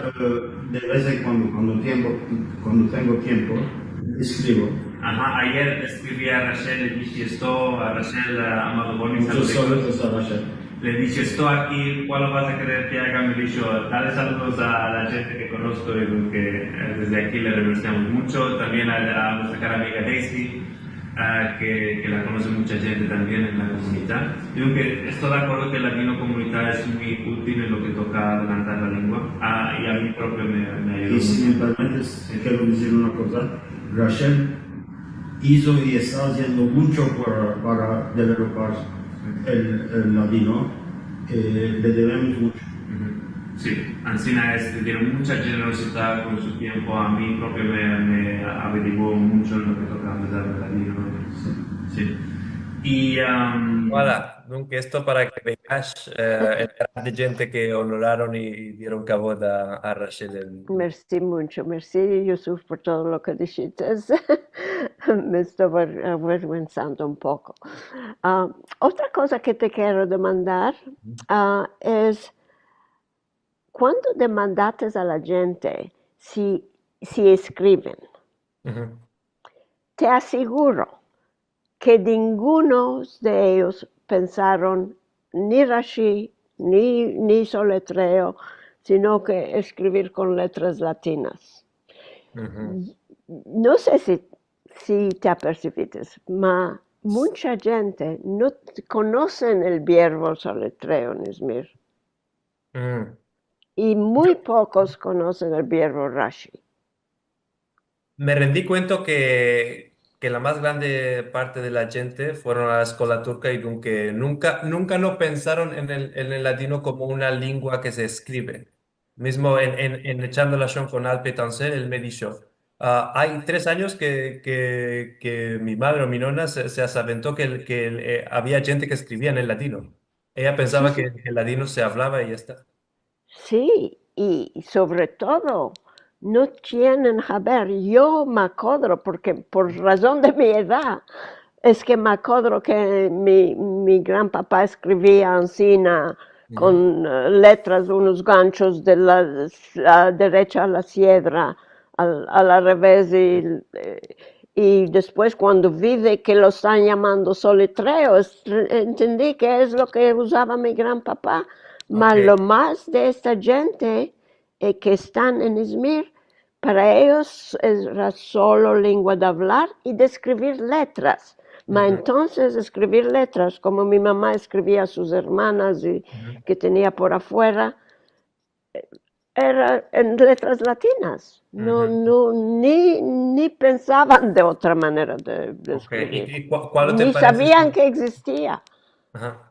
de vez en cuando tengo tiempo, escribo. Ajá, ayer escribí a Rachel, le dije esto, a Rachel Amado Bonis, Muchos saludos a Rachel. le dije esto aquí, ¿cuál vas a querer que haga? Me dijo, dale saludos a la gente que conozco y que desde aquí le reverenciamos mucho, también a nuestra cara amiga Daisy, que la conoce mucha gente también en la comunidad. Digo que estoy de acuerdo que el latino comunitario es muy útil en lo que toca adelantar la lengua, y a mí propio me ayudó. Y si me permites, quiero decir una cosa. Rachel hizo y está haciendo mucho para developar el latino. Le debemos mucho. Sí, Ancina tiene mucha generosidad con su tiempo, a mí propio me averiguó mucho en lo que toca empezar el latino. Sí. Y Voilà, donc esto para que veas el gran de gente que honoraron y dieron cabo a Rachel. Merci mucho, merci Yusuf por todo lo que dijiste. Me estaba avergüenzando un poco. Otra cosa que te quiero demandar es, ¿cuándo demandaste a la gente si escriben? Te aseguro que ninguno de ellos pensaron ni Rashi, ni soletreo, sino que escribir con letras latinas. No sé si te apercibiste, pero mucha gente no conoce el verbo soletreo en Izmir. Y muy pocos conocen el verbo Rashi. Me rendí cuenta que la más grande parte de la gente fueron a la escuela turca y que nunca no pensaron en el latino como una lengua que se escribe. Mismo en echando la relación con Alpe Tansel, él me dijo, hay 3 años que mi madre o mi nona se asaventó que había gente que escribía en el latino. Ella pensaba Sí, que el latino se hablaba y ya está. sí, y sobre todo no tienen saber. Yo me acuerdo, porque por razón de mi edad, es que me acuerdo que mi gran papá escribía encima con letras, unos ganchos de la derecha a la izquierda, al revés, y después cuando vi que lo están llamando soletreo, entendí que es lo que usaba mi gran papá. Mas lo más de esta gente que están en Izmir, para ellos era solo lengua de hablar y de escribir letras. Mas entonces escribir letras, como mi mamá escribía a sus hermanas y que tenía por afuera, era en letras latinas. Ni pensaban de otra manera de escribir. ¿Y cuál te Ni parece? sabían que existía. Ajá.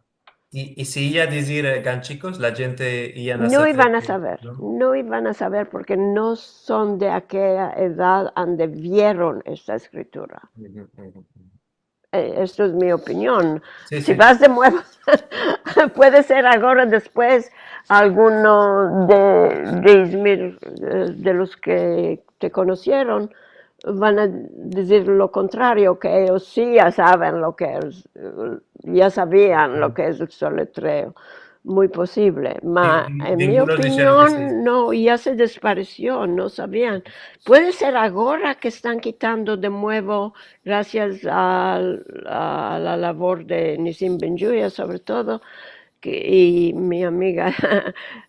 Y si iba a decir ganchicos, la gente iban a No iban a saber, saber, ¿no? no iban a saber porque no son de aquella edad donde vieron esta escritura. Esto es mi opinión. Sí, Si sí. vas de nuevo, puede ser ahora después alguno de Izmir, de los que te conocieron, van a decir lo contrario, que ellos sí ya saben lo que es, ya sabían lo que es el soletreo. Muy posible, pero en mi Ningunos dijeron que sí. opinión no, ya se desapareció, no sabían. Puede ser ahora que están quitando de nuevo, gracias a la labor de Nissim Ben-Juya sobre todo, y mi amiga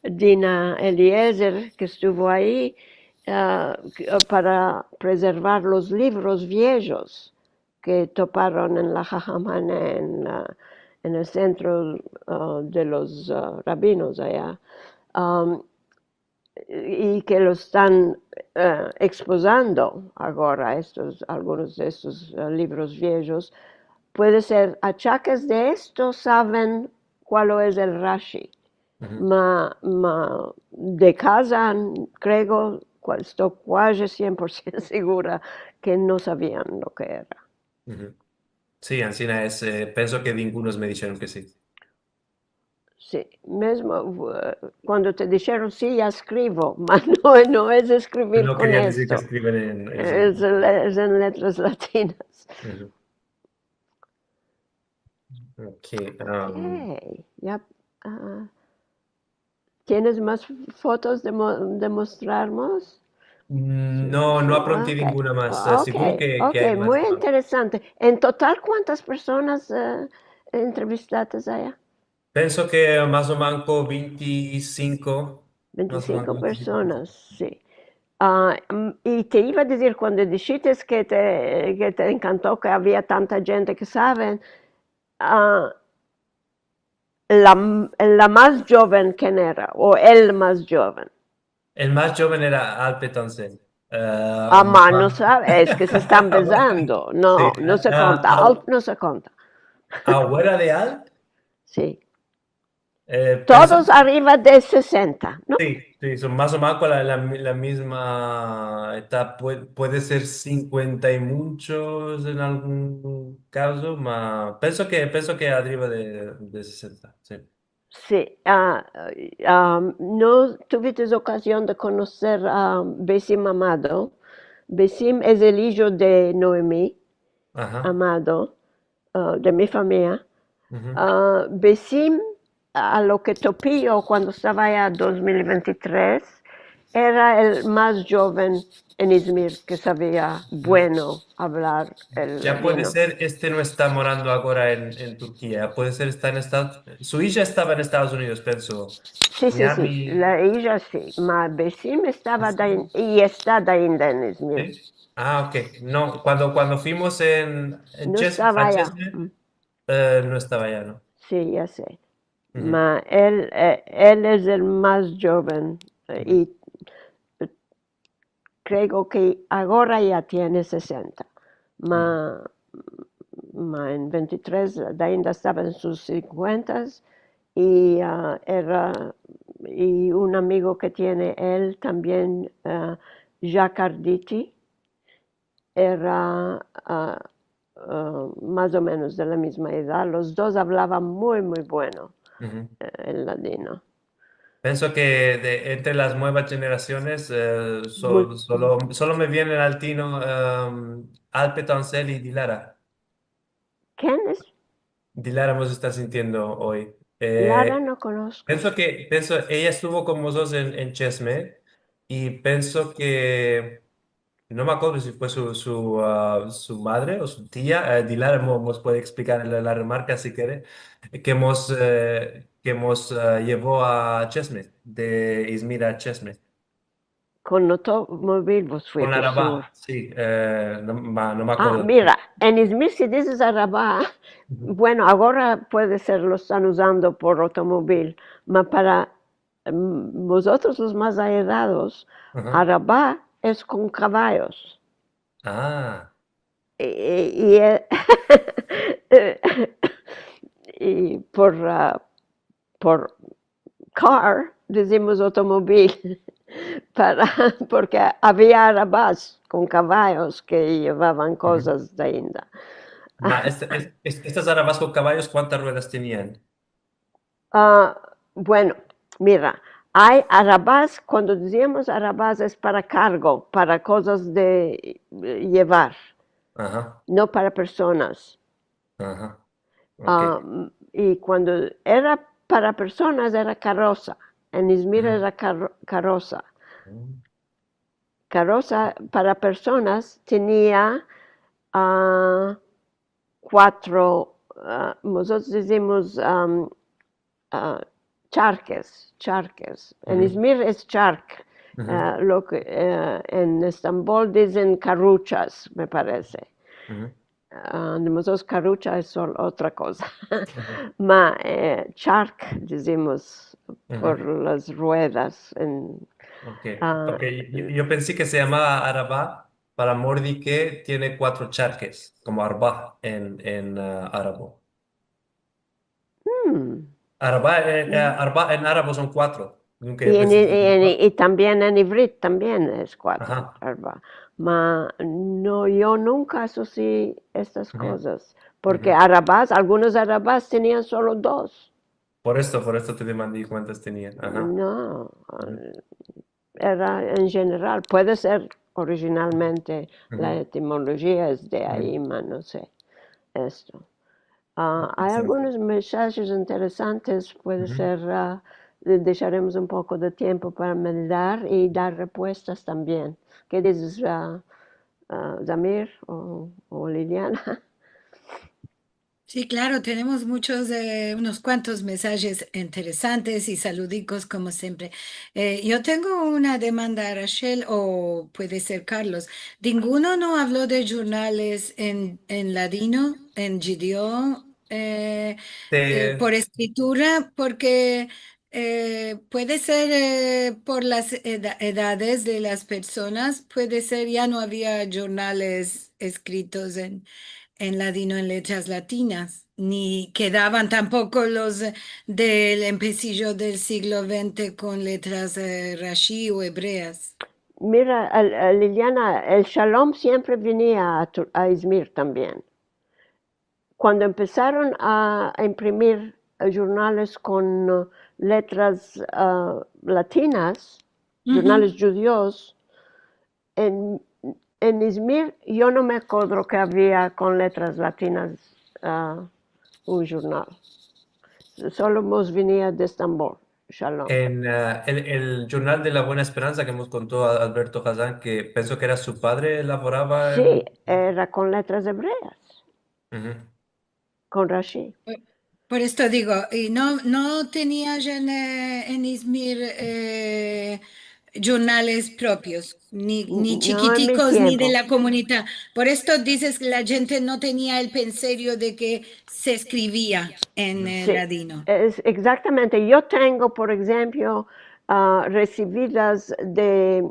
Dina Eliezer, que estuvo ahí, para preservar los libros viejos que toparon en la Jajamane, en el centro de los rabinos allá, y que lo están exposando ahora, algunos de estos libros viejos. Puede ser achaques de esto, saben cuál es el Rashi. Ma de casa, creo, estoy quasi 100% segura que no sabían lo que era. Sí, Ancina, pienso que ningunos me dijeron que sí. Sí, mismo cuando te dijeron sí, ya escribo, mas no es escribir No con querían decir que esto, escriben en es en letras latinas. Ujú. Ok, Ok, ya. ¿Tienes más fotos de mostrarnos? no, no apronté Ok, ninguna más. ok, Seguro que ok, hay más. muy interesante. En total, ¿cuántas personas entrevistaste allá? Pienso que más o menos 25, más o menos 25 25 personas, personas. sí. Y te iba a decir, cuando dijiste que te encantó que había tanta gente que saben, ah, la más joven, ¿quién era? ¿O el más joven? El más joven era Alpe Tansel. Ma no sabe, es que se están besando. Sí, No, no se conta. No se conta. Abuela de Al, Sí. pienso Todos arriba de 60, ¿no? sí, son más o menos con la misma edad. Puede ser 50 y muchos en algún caso, pero pienso que arriba de 60, sí. Sí. ¿No tuviste ocasión de conocer a Besim Amado? Besim es el hijo de Noemí Ajá. Amado, de mi familia. Ujú. Besim, a lo que topillo cuando estaba allá en 2023, era el más joven en Izmir que sabía bueno hablar el Ya puede ladino. ser, no está morando ahora en Turquía, puede ser está en Estados, su hija estaba en Estados Unidos, pienso. Sí, sí, sí, Miami, ella sí, mas Besim estaba y está ainda en Izmir. ¿sí? Ah, ok. No, cuando fuimos No estaba a allá. Chesme, no estaba allá, ¿no? Sí, ya sé. Ujú, Ma él es el más joven ujú. y creo que ahora ya tiene 60. Mm. Ma, ma en 23 ainda estaba en sus 50 y y un amigo que tiene él también, Jacques Arditi, era más o menos de la misma edad. Los dos hablaban muy, muy bueno Ujú. el ladino. Pienso que entre las nuevas generaciones Muy, solo me vienen al tino Alpe Tansel y Dilara. ¿Quién es? Dilara nos está sintiendo hoy. Lara no conozco. Ella estuvo con vosotros en Chesme y pienso que, no me acuerdo si fue su madre o su tía, Dilara nos puede explicar la remarca si quiere, que hemos llevó a Chesme, de Izmir a Chesme. Con automóvil vos Con fuiste, seguro. Arabá, sí, no me acuerdo. Mira, en Izmir si dices Arabá, Ujú. bueno, ahora puede ser lo están usando por automóvil, pero para vosotros los más allegados, Ajá. Arabá es con caballos. Ah, Y, y por car decimos automóvil, porque había arabás con caballos que llevaban cosas de India. Estas arabas con caballos, ¿cuántas ruedas tenían? Ah, bueno, mira, hay arabás, cuando decíamos arabás es para cargo, para cosas de llevar, Ajá, no para personas. ajá, ok. Ah, y cuando era para personas era carroza. En Izmir Ujú. era carroza. Carroza para personas tenía ah, cuatro, nosotros decimos ah, charques. En Ujú, Izmir es chark. ujú, En Estambul dicen carruchas, me parece. ujú, Nosotros carrucha es otra cosa. ujú, Ma chark decimos por ujú. las ruedas. Ok, Ah, porque yo pensé que se llamaba Arabá para Mordi que tiene cuatro charques, como Arba en árabe. hmm. Arba en árabe son cuatro. Nunca Y, pensé que se llamaba. y también en Ivrit también es cuatro, Ajá. arba. Ma no, yo nunca asocié estas Ujú, cosas, porque ujú. arabás, algunos arabás tenían solo dos. Por esto te demandé cuántas tenían. Ajá. No, Ujú, era en general, puede ser originalmente, la ujú, etimología es de ujú. ahí, ma no sé esto. Hay Interesante. algunos mensajes interesantes, puede Ujú. ser, dejaremos un poco de tiempo para meditar y dar respuestas también. ¿Qué dices, Zamir o Liliana? Sí, claro, tenemos unos cuantos mensajes interesantes y saludicos como siempre. Yo tengo una demanda a Rachel o puede ser Carlos. Ninguno no habló de jornales en ladino, en Gideon, Te- por escritura, porque puede ser por las edades de las personas, puede ser ya no había jornales escritos en ladino en letras latinas, ni quedaban tampoco los del empecillo del siglo XX con letras rashi o hebreas. Mira, Liliana, el Shalom siempre venía a Izmir también. Cuando empezaron a imprimir jornales con letras latinas, jornales Ujú. judíos, en, en Izmir yo no me acuerdo que había con letras latinas ah, un jornal. Solo nos venía de Estambul, Shalom. En el Jornal de la Buena Esperanza que nos contó Alberto Hazán, que pensó que era su padre, elaboraba Sí, en... era con letras hebreas, Ujú. con Rashi. Por esto digo, y no tenías en Izmir jornales propios, ni No en mi chiquiticos, ni de tiempo. la comunidad. Por esto dices que la gente no tenía el pensario de que se escribía en Sí, ladino. es exactamente. Yo tengo, por ejemplo, recibidas de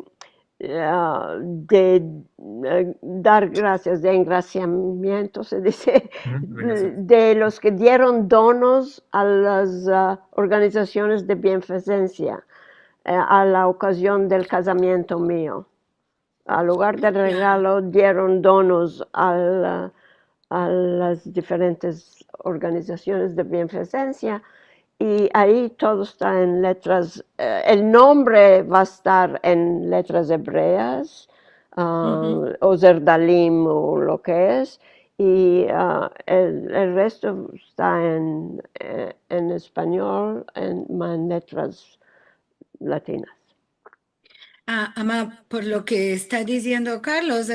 dar gracias, de engraciamiento, se dice, Ujú, gracias. de los que dieron donos a las organizaciones de beneficencia a la ocasión del casamiento mío. Al lugar del Ya. regalo dieron donos a las diferentes organizaciones de beneficencia y ahí todo está en letras, el nombre va a estar en letras hebreas, Ujú. Ozer Dalim o lo que es, y el resto está en español, en letras latinas. Ama, por lo que está diciendo Carlos,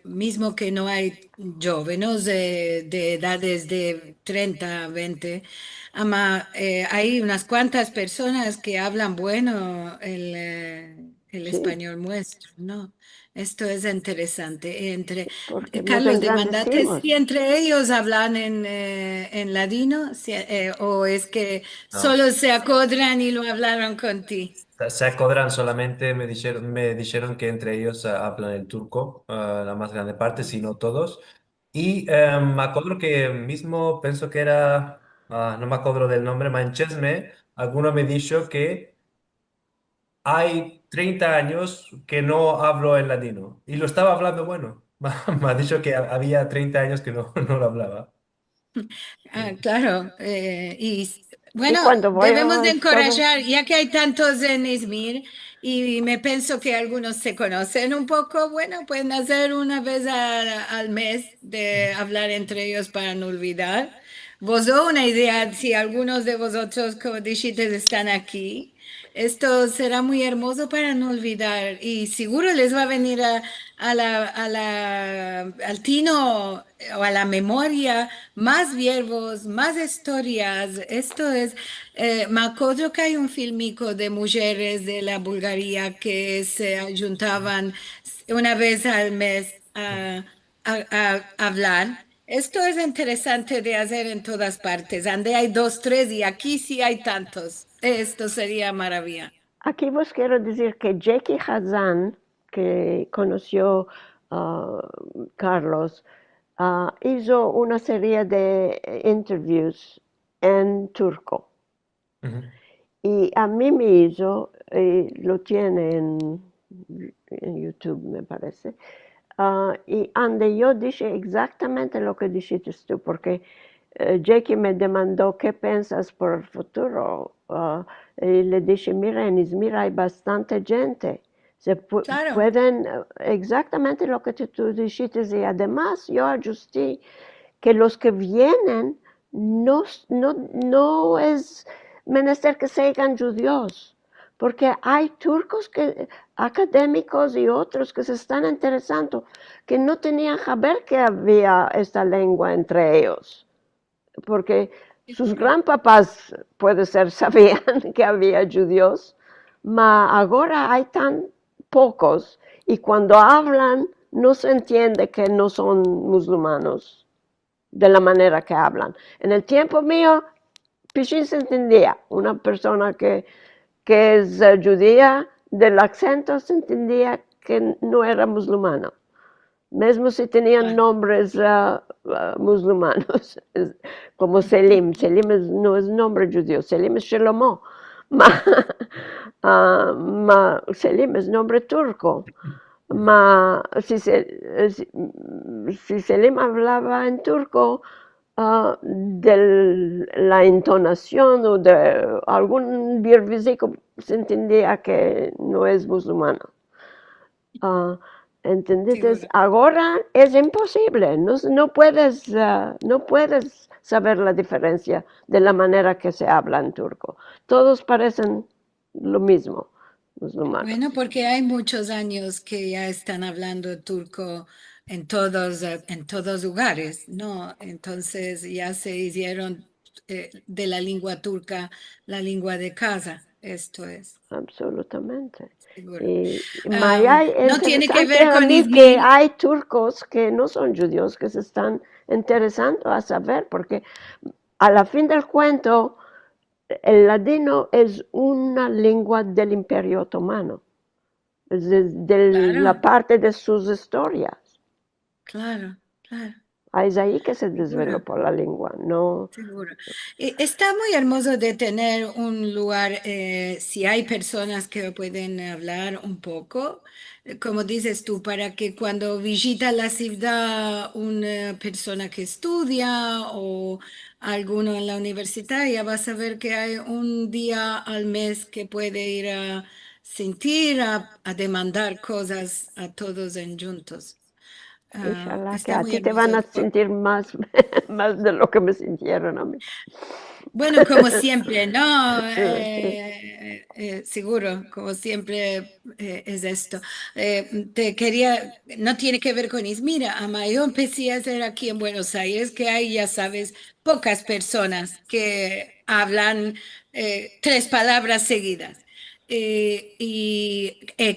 mismo que no hay jóvenes de edades de 30, 20, ama, hay unas cuantas personas que hablan bueno el Sí, español nuestro, ¿no? Esto es interesante. porque nos Carlos, demandate si engrandecimos. entre ellos hablan en ladino, o es que No. solo se acodran y lo hablaron con ti. Se acodran solamente, me dijeron que entre ellos hablan el turco, la más grande parte, si no todos. Y me acuerdo que mismo, pienso que era, no me acuerdo del nombre, Manchesme, alguno me dijo que hay 30 años que no hablo en ladino y lo estaba hablando bueno. Me ha dicho que había 30 años que no, no lo hablaba. Claro, Y bueno, cuando voy debemos a de Estados encorajar, ya que hay tantos en Izmir y me pienso que algunos se conocen un poco, bueno, pueden hacer una vez al mes de hablar entre ellos para no olvidar. Vos do una idea, si algunos de vosotros, como dijiste, están aquí, esto será muy hermoso para no olvidar y seguro les va a venir al tino o a la memoria más verbos, más historias. Esto es, me acuerdo que hay un filmico de mujeres de la Bulgaria que se juntaban una vez al mes a hablar. Esto es interesante de hacer en todas partes. Ande hay dos, tres y aquí sí hay tantos. Esto sería maravilla. Aquí vos quiero decir que Jackie Hazan, que conoció a Carlos, hizo una serie de interviews en turco. Ujú. Y a mí me hizo, lo tiene en YouTube, me parece, y donde yo dije exactamente lo que dijiste tú, porque Jackie me demandó qué piensas por el futuro. Y le dije, mira, en Izmir hay bastante gente. Claro. Pueden, exactamente lo que tú dijiste, y además yo ajusté que los que vienen no es menester que sean judíos, porque hay turcos académicos y otros que se están interesando, que no tenían saber que había esta lengua entre ellos, porque sus Seguro. grandpapás, puede ser, sabían que había judíos, pero ahora hay tan pocos y cuando hablan no se entiende que no son musulmanes de la manera que hablan. En el tiempo mío, Pichín se entendía. Una persona que es judía, del acento se entendía que no era musulmana. Mesmo si tenían Claro. nombres musulmanos, como Selim. Selim no es nombre judío, Selim es Shlomo. Selim es nombre turco. Ma si Selim hablaba en turco, de la entonación o de algún verbicico se entendía que no es musulmana. ¿Entendés? Seguro. Ahora es imposible, no puedes saber la diferencia de la manera que se habla en turco. Todos parecen lo mismo, Bueno, musulmanes. porque hay muchos años que ya están hablando turco en todos lugares, ¿no? Entonces ya se hicieron de la lengua turca la lengua de casa. Esto es, Absolutamente. seguro. Y hay No tiene que interesante ver a con mí que Izmir. hay turcos que no son judíos que se están interesando a saber, porque a la fin del cuento, el ladino es una lengua del Imperio Otomano, es de la Claro, parte de sus historias. claro, claro. Es ahí que se Seguro. desarrolló la lengua, no. Seguro. Está muy hermoso de tener un lugar, si hay personas que pueden hablar un poco, como dices tú, para que cuando visita la ciudad una persona que estudia o alguno en la universidad, ya vas a ver que hay un día al mes que puede ir a sentir, a demandar cosas a todos en juntos. Inshallah, que Está a muy ti te hermoso. van a sentir más, más de lo que me sintieron a mí. Bueno, como siempre, ¿no? Sí. Seguro, como siempre es esto. No tiene que ver con Izmira, ama, yo empecé a hacer aquí en Buenos Aires, que hay, ya sabes, pocas personas que hablan tres palabras seguidas.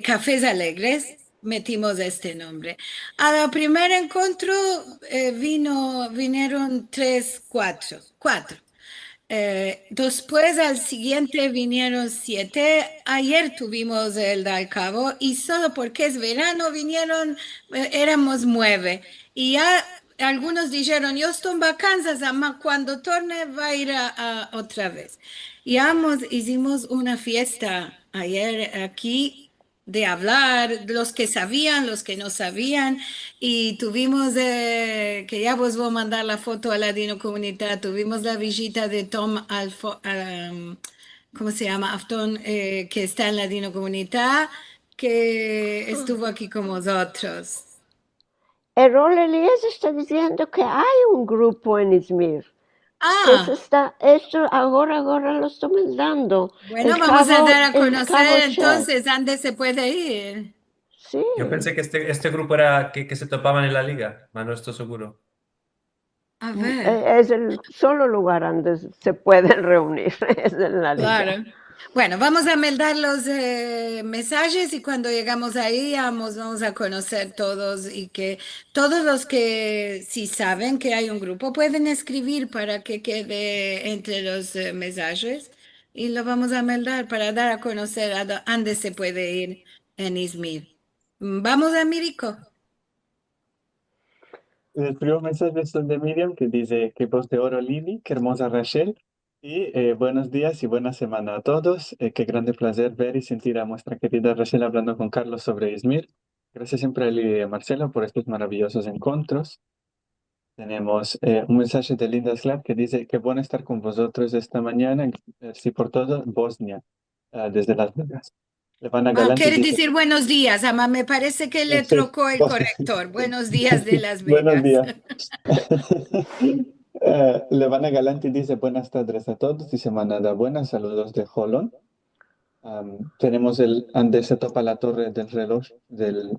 Cafés Alegres, metimos este nombre. A la primer encuentro vinieron tres, cuatro. Después al siguiente vinieron siete. Ayer tuvimos el Dal Cabo y solo porque es verano vinieron, éramos nueve. Y ya algunos dijeron, yo estoy en vacanzas, ama, cuando torne va a ir otra vez. Hicimos una fiesta ayer aquí de hablar, los que sabían, los que no sabían, y tuvimos, que ya vos voy a mandar la foto a la Dino Comunidad, tuvimos la visita de Tom ¿cómo se llama? Afton, que está en la Dino Comunidad, que estuvo aquí con nosotros. Errol Elías está diciendo que hay un grupo en Izmir. Ah, Esto ahora lo estamos dando. bueno, vamos a dar a El Cabo conocer Chef. entonces dónde se puede ir. Sí. Yo pensé que este grupo era que se topaban en la liga, pero no estoy seguro. A ver, Es el solo lugar donde se pueden reunir, es en la liga. claro. Bueno, vamos a mandar los mensajes y cuando llegamos ahí vamos a conocer todos y que todos los que sí saben que hay un grupo pueden escribir para que quede entre los mensajes y lo vamos a mandar para dar a conocer a dónde se puede ir en Izmir. Vamos a Mirico. El primer mensaje es de Miriam que dice que voz de oro Lili, qué hermosa Rachel. Y buenos días y buena semana a todos. Qué grande placer ver y sentir a nuestra querida Rachel hablando con Carlos sobre Izmir. Gracias siempre a Lili y a Marcelo por estos maravillosos encuentros. Tenemos un mensaje de Linda Slav que dice que bueno estar con vosotros esta mañana, sí por todo, Bosnia, desde Las Vegas. Levana Galante Quiere dice, decir buenos días, Ama. Me parece que le sí, trocó el Bosnia. corrector. Buenos días de Las Buenos Vegas. días. Levana Galanti dice buenas tardes a todos y semana buena. Saludos de Jolón. Tenemos donde se topa la torre del reloj de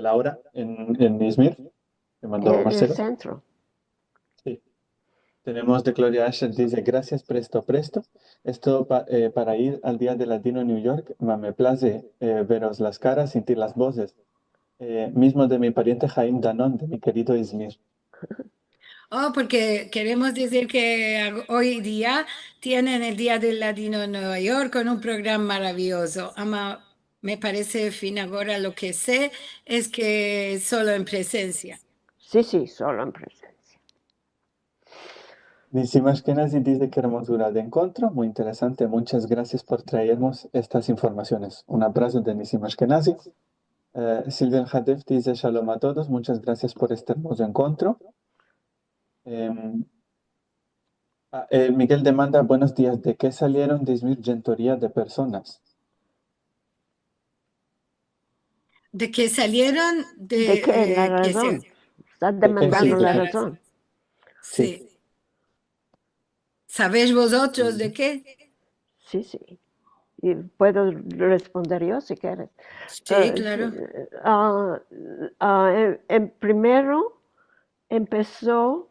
la hora en Izmir, que mandó En el Marcelo. centro. Sí. Tenemos de Gloria Asher, dice gracias, presto, presto. Esto para ir al Día de Latino en New York, me place veros las caras, sentir las voces. Mismo de mi pariente Jaime Danón, de mi querido Izmir. Oh, porque queremos decir que hoy día tienen el Día del Latino en Nueva York con un programa maravilloso. Ama, me parece fin ahora lo que sé es que solo en presencia. Sí, solo en presencia. Nisi Ashkenazi dice que hermosura de encuentro, muy interesante. Muchas gracias por traernos estas informaciones. Un abrazo de Nisi Ashkenazi. Silvia El Hadef dice shalom a todos, muchas gracias por este hermoso encuentro. Miguel demanda buenos días. ¿De qué salieron de Izmir gentoría de personas? De que salieron ¿De qué? La que se- razón. Estás ¿De qué? ¿Cuál demandando es la la razón. Sí. ¿Sabéis vosotros de qué? Sí. Y puedo responder yo si quieres. Sí, claro. Primero empezó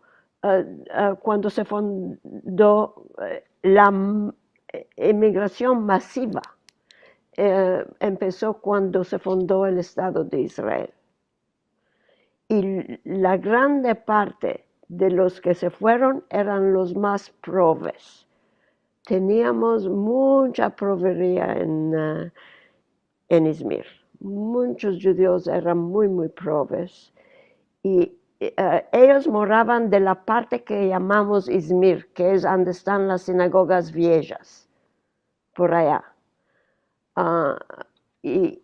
cuando se fundó la inmigración masiva. Empezó cuando se fundó el Estado de Israel. Y la grande parte de los que se fueron eran los más probes. Teníamos mucha provería en Izmir. Muchos judíos eran muy probes. Y ellos moraban de la parte que llamamos Izmir, que es donde están las sinagogas viejas, por allá. Y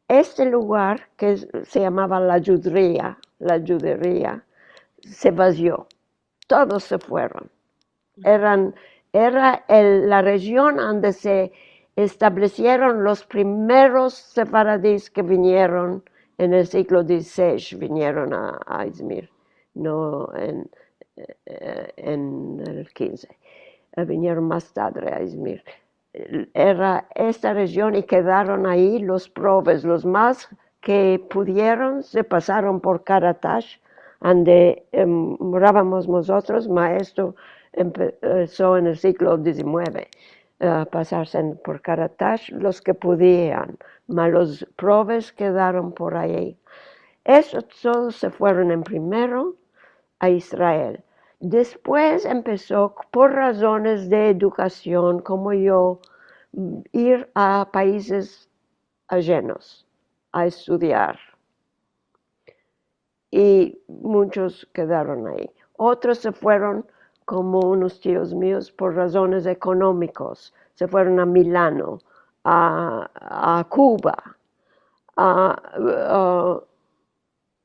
este lugar, que se llamaba la judería, se vació. Todos se fueron. Era la región donde se establecieron los primeros sefaradíes que vinieron en el siglo XVI, vinieron a Izmir, no en el XV. Vinieron más tarde a Izmir. Era esta región y quedaron ahí los probes, los más que pudieron se pasaron por Karatash, donde morábamos nosotros, maestro empezó en el siglo XIX pasarse por Karatash los que podían, mas los probes quedaron por ahí. Esos todos se fueron en primero a Israel. Después empezó, por razones de educación, como yo, ir a países ajenos a estudiar. Y muchos quedaron ahí. Otros se fueron, como unos tíos míos, por razones económicas. Se fueron a Milano, a Cuba, Ah, ah,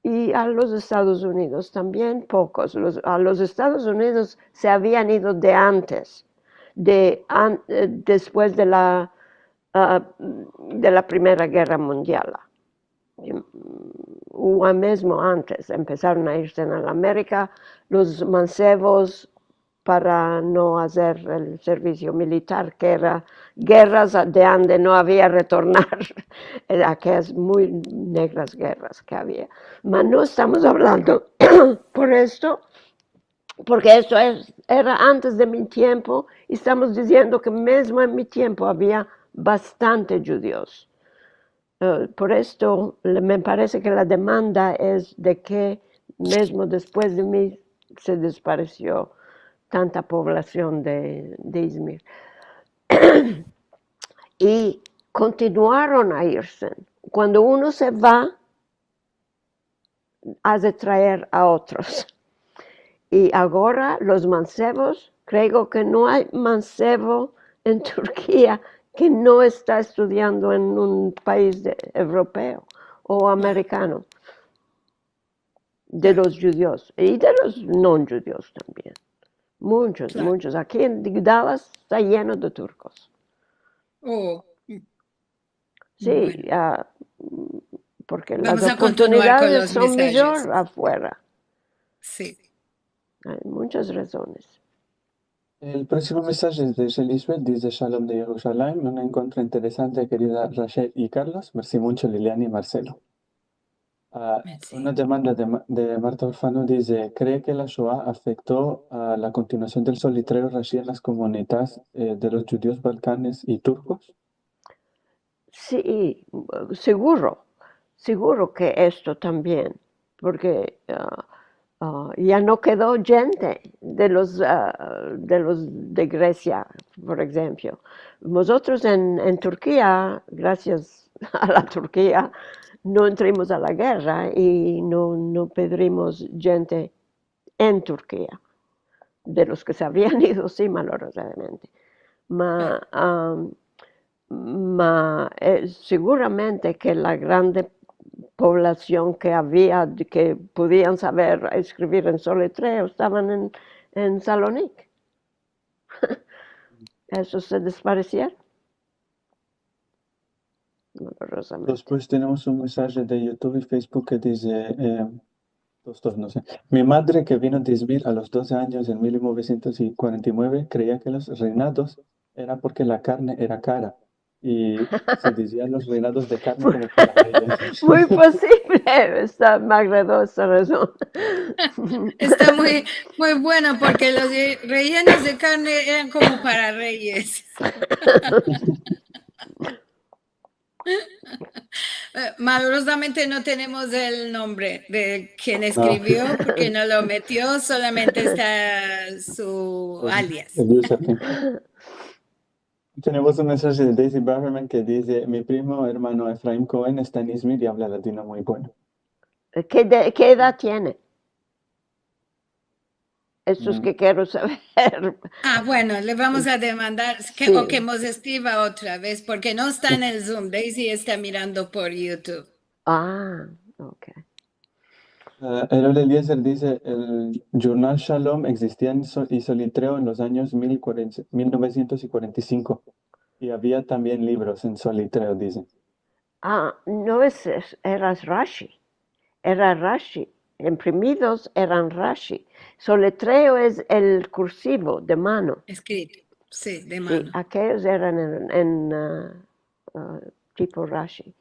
y a los Estados Unidos también pocos. A los Estados Unidos se habían ido de antes, después de la Primera Guerra Mundial. O mesmo antes, empezaron a irse a América los mancebos para no hacer el servicio militar, que era guerras de donde no había retornar, aquellas muy negras guerras que había. Pero no estamos hablando por esto, porque esto era antes de mi tiempo, y estamos diciendo que mismo en mi tiempo había bastante judíos. Por esto me parece que la demanda es de que mismo después de mí se desapareció tanta población de Izmir. Y continuaron a irse. Cuando uno se va, hace traer a otros. Y ahora los mancebos, creo que no hay mancebo en Turquía que no está estudiando en un país europeo o americano, de los judíos y de los no judíos también. Muchos, Claro. muchos. Aquí en Dallas está lleno de turcos. Oh, Sí, bueno. porque las Vamos a continuar con oportunidades los son mensajes. mejor afuera. Sí. Hay muchas razones. El próximo mensaje es de Elizabeth, dice Shalom de Jerusalén. Un encuentro interesante, querida Rachel y Carlos. Merci mucho, Liliana y Marcelo. Merci. Una demanda de Marta Orfano dice, ¿cree que la Shoah afectó a la continuación del solitreo racial en las comunidades de los judíos balcanes y turcos? Sí, seguro que esto también, porque ya no quedó gente de Grecia, por ejemplo. Nosotros en Turquía, gracias a la Turquía, no entramos a la guerra y no perdimos gente en Turquía, de los que se habían ido, sí, malauradamente. Seguramente que la grande población que había, que podían saber escribir en soletreo, estaban en Salónica. Eso se desaparecieron. Después tenemos un mensaje de YouTube y Facebook que dice, no sé. Mi madre que vino de Izmir a los 12 años en 1949 creía que los reinados era porque la carne era cara y se decían los reinados de carne como para reyes. Muy posible, está magredosa razón. Está muy, muy bueno porque los rellenos de carne eran como para reyes. Malurosamente no tenemos el nombre de quien escribió porque no lo metió, solamente está su alias. El username. Tenemos un mensaje de Daisy Barberman que dice, mi primo hermano Efraim Cohen está en Izmir y habla latino muy bueno. ¿Qué edad tiene? Eso es que quiero saber. Bueno, le vamos a demandar o que nos escriba otra vez porque no está en el Zoom. Daisy está mirando por YouTube. Ok. Erol Eliezer dice, el Journal Shalom existía y solitreo en los años 1945 y había también libros en solitreo, dice. No era Rashi, era Rashi. Imprimidos eran Rashi. Soletreo es el cursivo de mano. Escrito, sí, de mano. Sí, aquellos eran en tipo Rashi.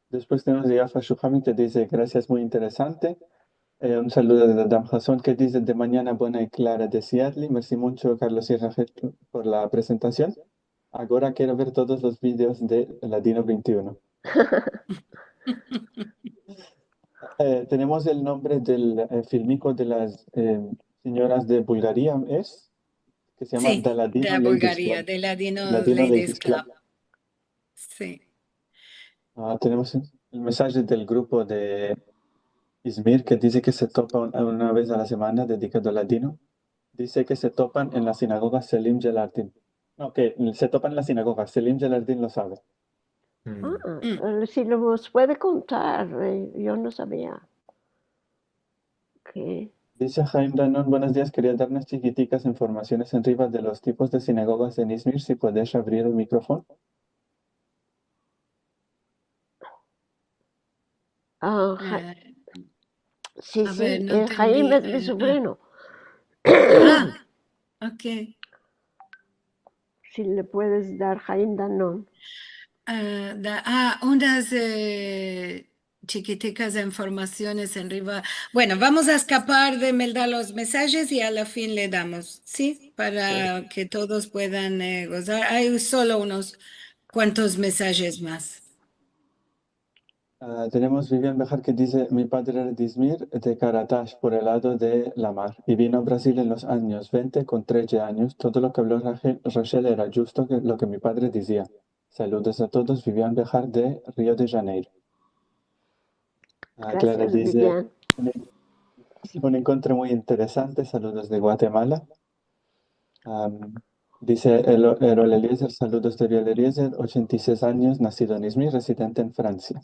Después tenemos a Yafa Shuhami que dice, gracias, muy interesante. Un saludo de Adam Hasson que dice, de mañana buena y clara de Seattle. Merci mucho, Carlos y Rachel, por la presentación. Ahora quiero ver todos los vídeos de Ladino 21. Tenemos el nombre del filmico de las señoras de Bulgaria, ¿es? Que se llama Sí, The Ladino de Ladies Bulgaria, Club. de Ladino Ladino Ladies Club. Sí. Tenemos el mensaje del grupo de Izmir que dice que se topa una vez a la semana dedicado al ladino. Dice que se topan en la sinagoga Selim Gelardin. No, que se topan en la sinagoga. Selim Gelardin lo sabe. Si nos puede contar, yo no sabía que... Dice Jaime Danon, buenos días, quería dar unas chiquiticas informaciones en arriba de los tipos de sinagogas en Izmir, si puedes abrir el micrófono. Sí, A ver, no Jaime es entendí. mi sobrino. Ok. Si le puedes dar Jaime Danon. Unas chiquiticas informaciones arriba. Bueno, vamos a escapar de dar los mensajes y a la fin le damos, ¿sí? Para que todos puedan gozar. Hay solo unos cuantos mensajes más. Tenemos Vivian Bejar que dice, mi padre era de Izmir, de Karatash, por el lado de la mar, y vino a Brasil en los años 20 con 13 años. Todo lo que habló Rachel era justo lo que mi padre decía. Saludos a todos, Vivian Bejar de Río de Janeiro. Clara Gracias, dice, Vivian. un encuentro muy interesante, saludos de Guatemala. Dice Erol Eliezer, saludos de Erol Eliezer, 86 años, nacido en Izmir, residente en Francia.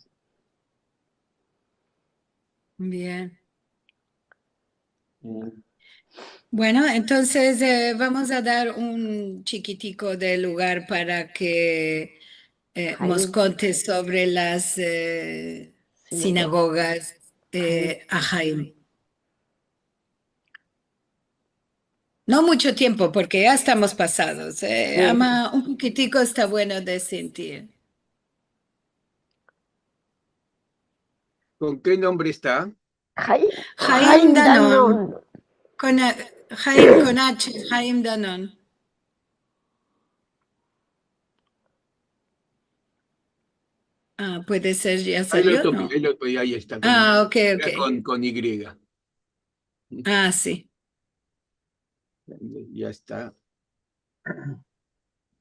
Bien. Y Bueno, entonces vamos a dar un chiquitico de lugar para que nos conte sobre las sinagogas a Jaime. No mucho tiempo, porque ya estamos pasados. Ama, un poquitico está bueno de sentir. ¿Con qué nombre está? Jaime Danon. Jaime con H, Jaime Danon. Puede ser, ya salió, ¿no? Ahí está. Ok. Con Y. Sí. Ya está.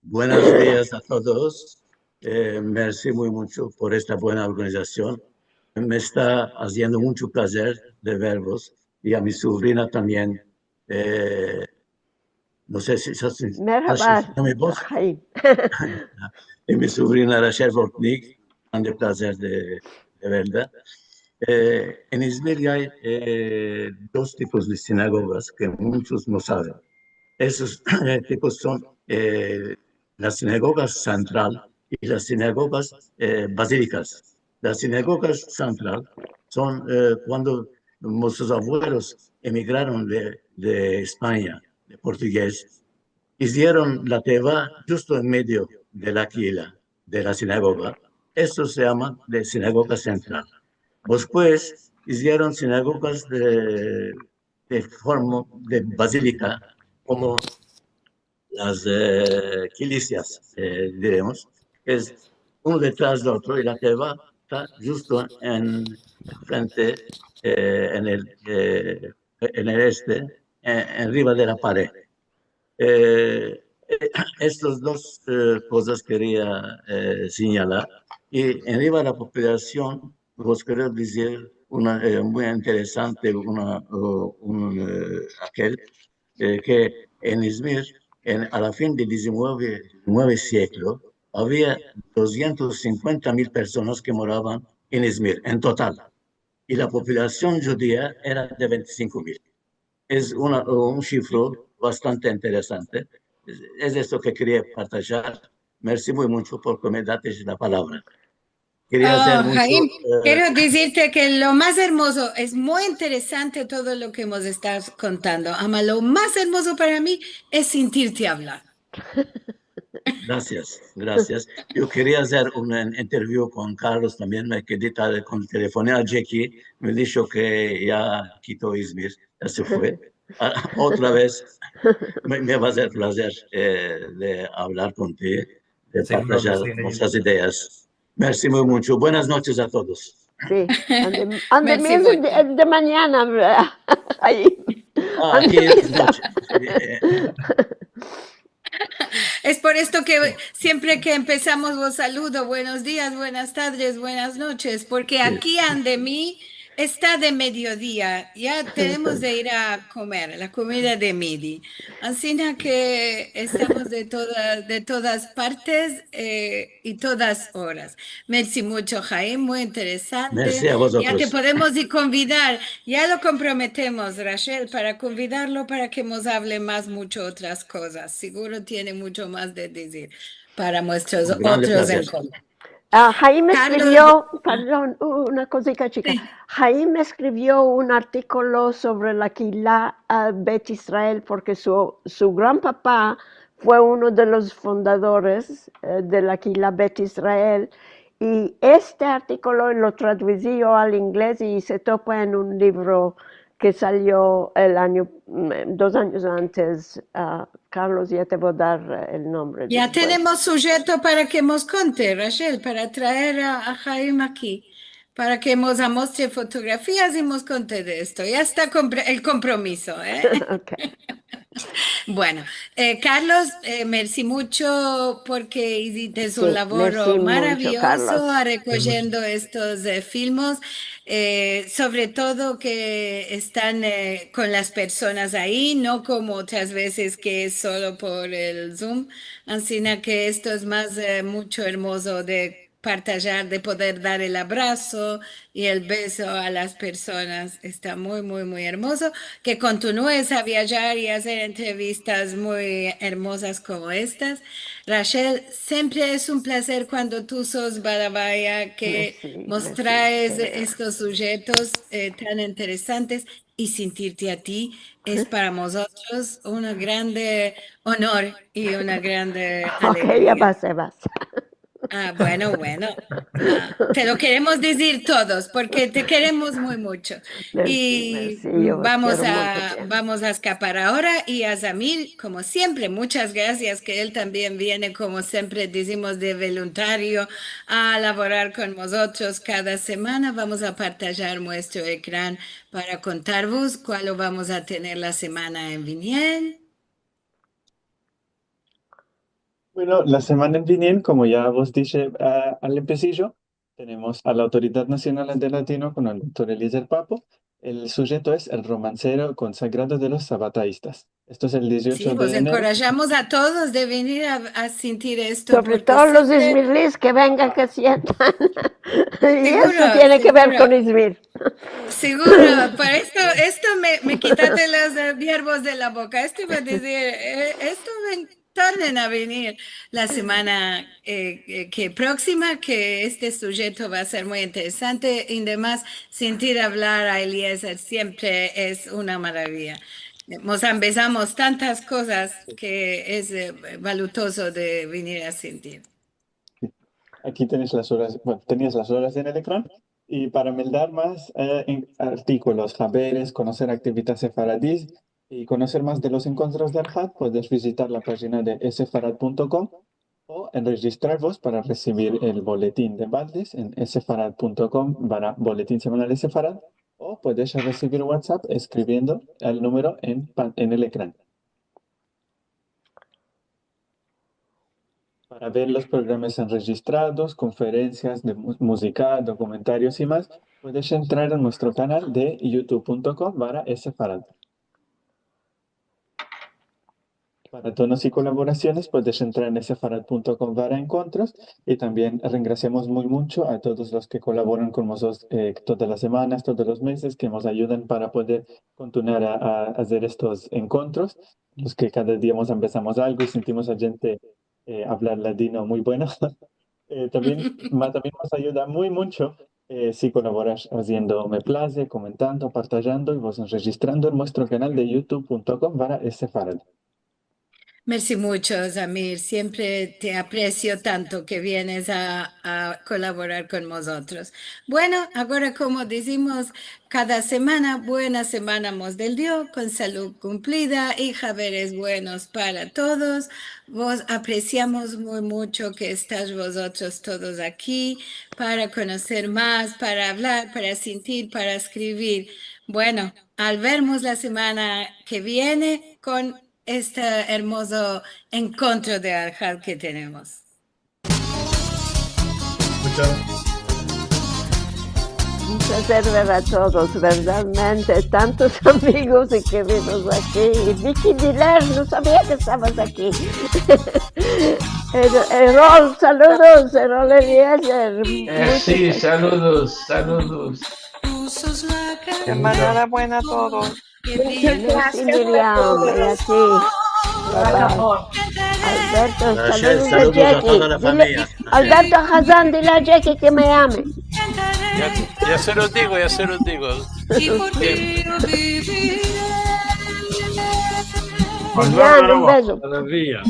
Buenos días a todos. Merci muy mucho por esta buena organización. Me está haciendo mucho placer de verlos y a mi sobrina también. No sé si Merhaba, mi voz. Y mi sobrina Rachel Bortnik, grande placer de verla. En Izmir hay dos tipos de sinagogas que muchos no saben. Esos tipos son las sinagogas central y las sinagogas basílicas. Las sinagogas central son cuando nuestros abuelos emigraron de España, de portugués, hicieron la teba justo en medio de la quila de la sinagoga. Eso se llama de sinagoga central. Después hicieron sinagogas de forma de basílica, como las quilicias, diremos, es uno detrás del otro y la teba está justo en frente, en el este, arriba de la pared. Estas dos cosas quería señalar. Y arriba de la población, os quiero decir una muy interesante, aquel que en Izmir, a la fin del 19 siglo, había 250.000 personas que moraban en Izmir, en total. Y la población judía era de 25.000. Es un cifro bastante interesante. Es esto que quería partilhar. Merci muy mucho por que me dates la palabra. Quería hacer mucho... Jaime, quiero decirte que lo más hermoso, es muy interesante todo lo que hemos estado contando. Ama, lo más hermoso para mí es sentirte hablar. Gracias. Yo quería hacer una entrevista con Carlos también, me quedé con telefoné a Jackie, me dijo que ya quitó Izmir, ya se fue. Otra vez me va a hacer placer de hablar contigo, de partilhar nuestras ideas. Merci muy mucho. Buenas noches a todos. Sí, de mañana. Ahí. Aquí es noche. Es por esto que siempre que empezamos os saludo, buenos días, buenas tardes, buenas noches, porque aquí ande mí Está de mediodía, ya tenemos de ir a comer la comida de midi. Así que estamos de todas partes y todas horas. Merci mucho, Jaime, muy interesante. Merci a Ya te vosotros. podemos y convidar, ya lo comprometemos, Rachel, para convidarlo para que nos hable más mucho otras cosas. Seguro tiene mucho más de decir para nuestros Un grande otros placer. encuentros. Jaime Carlos, escribió, perdón, una cosita chica. sí. Jaime escribió un artículo sobre la Quilá Bet Israel porque su gran papá fue uno de los fundadores de la Quilá Bet Israel y este artículo lo tradució al inglés y se topa en un libro que salió 2 años antes. Carlos, ya te voy a dar el nombre Ya después. tenemos sujeto para que nos conte, Rachel, para traer a Jaime aquí, para que nos muestre fotografías y nos conte de esto. Ya está el compromiso, ¿eh? Okay. Bueno, Carlos, merci mucho porque hiciste un Sí, labor merci mucho, maravilloso Carlos. recogiendo estos filmes, sobre todo que están con las personas ahí, no como otras veces que es solo por el Zoom, así que esto es más mucho hermoso de partillar, de poder dar el abrazo y el beso a las personas. Está muy, muy, muy hermoso. Que continúes a viajar y hacer entrevistas muy hermosas como estas. Rachel, siempre es un placer cuando tú sos Barabaya que Merci, nos merci, traes querida. estos sujetos tan interesantes y sentirte a ti es para nosotros un grande honor y una grande Ok, alegría. ya vas. Ah, bueno, bueno. Te lo queremos decir todos porque te queremos muy mucho. Merci, Y merci, yo os quiero mucho también. vamos a escapar ahora y a Zamir, como siempre, muchas gracias que él también viene, como siempre decimos, de voluntario a laborar con nosotros cada semana. Vamos a partillar nuestro ecrán para contaros cuál vamos a tener la semana en Viñén. Bueno, la semana en Vinien, como ya vos dije al empecillo, tenemos a la Autoridad Nacional del Latino con el doctor Eliezer Papo. El sujeto es el romancero consagrado de los sabataístas. Esto es el Sí, 18 pues de enero. encorajamos a todos de venir a sentir esto Sobre porque todo los siempre, Izmirlis que vengan, que sientan. Y eso seguro, tiene que ver seguro. con Izmir. Seguro, por esto me quitaste los verbos de la boca. Esto iba a decir, esto me tornen a venir la semana que próxima, que este sujeto va a ser muy interesante y además sentir hablar a Eliezer siempre es una maravilla. Nos empezamos tantas cosas que es valutoso de venir a sentir. Aquí tenéis las horas, bueno, tenías las horas en el ecrán. Y para meldar más artículos, haberes, conocer actividades sefaradís y conocer más de los encuentros del Had, puedes visitar la página de sfarad.com o registraros para recibir el boletín de Valdes en sfarad.com/boletín semanal Sfarad, o puedes recibir WhatsApp escribiendo el número en el ecrán. Para ver los programas enregistrados, conferencias de música, documentarios y más, puedes entrar a nuestro canal de youtube.com/sfarad. Para tonos y colaboraciones, puedes entrar en sfarad.com/encuentros y también agradecemos muy mucho a todos los que colaboran con nosotros todas las semanas, todos los meses, que nos ayudan para poder continuar a hacer estos encuentros, los que cada día nos empezamos algo y sentimos a gente hablar ladino muy bueno. También nos ayuda muy mucho si colaboras haciendo me place, comentando, partajando y vos registrando en nuestro canal de youtube.com/sfarad. Merci mucho, Zamir. Siempre te aprecio tanto que vienes a colaborar con nosotros. Bueno, ahora como decimos cada semana, buena semana mos del Dios, con salud cumplida y javeres buenos para todos. Vos apreciamos muy mucho que estás vosotros todos aquí para conocer más, para hablar, para sentir, para escribir. Bueno, al vernos la semana que viene con este hermoso encuentro de Al-Had que tenemos. Mucho. placer ver a todos, verdaderamente, tantos amigos y queridos aquí. Y Vicky Diller, no sabía que estabas aquí. Errol, saludos, Errol Eliezer. Sí, saludos. Enhorabuena a todos. Muchas gracias, Miriam, y a ti. Alberto, saludos a Jackie. Alberto Hazán, dile a Jackie que me ame. Ya se los digo. Vivian, un beso. Maravilla.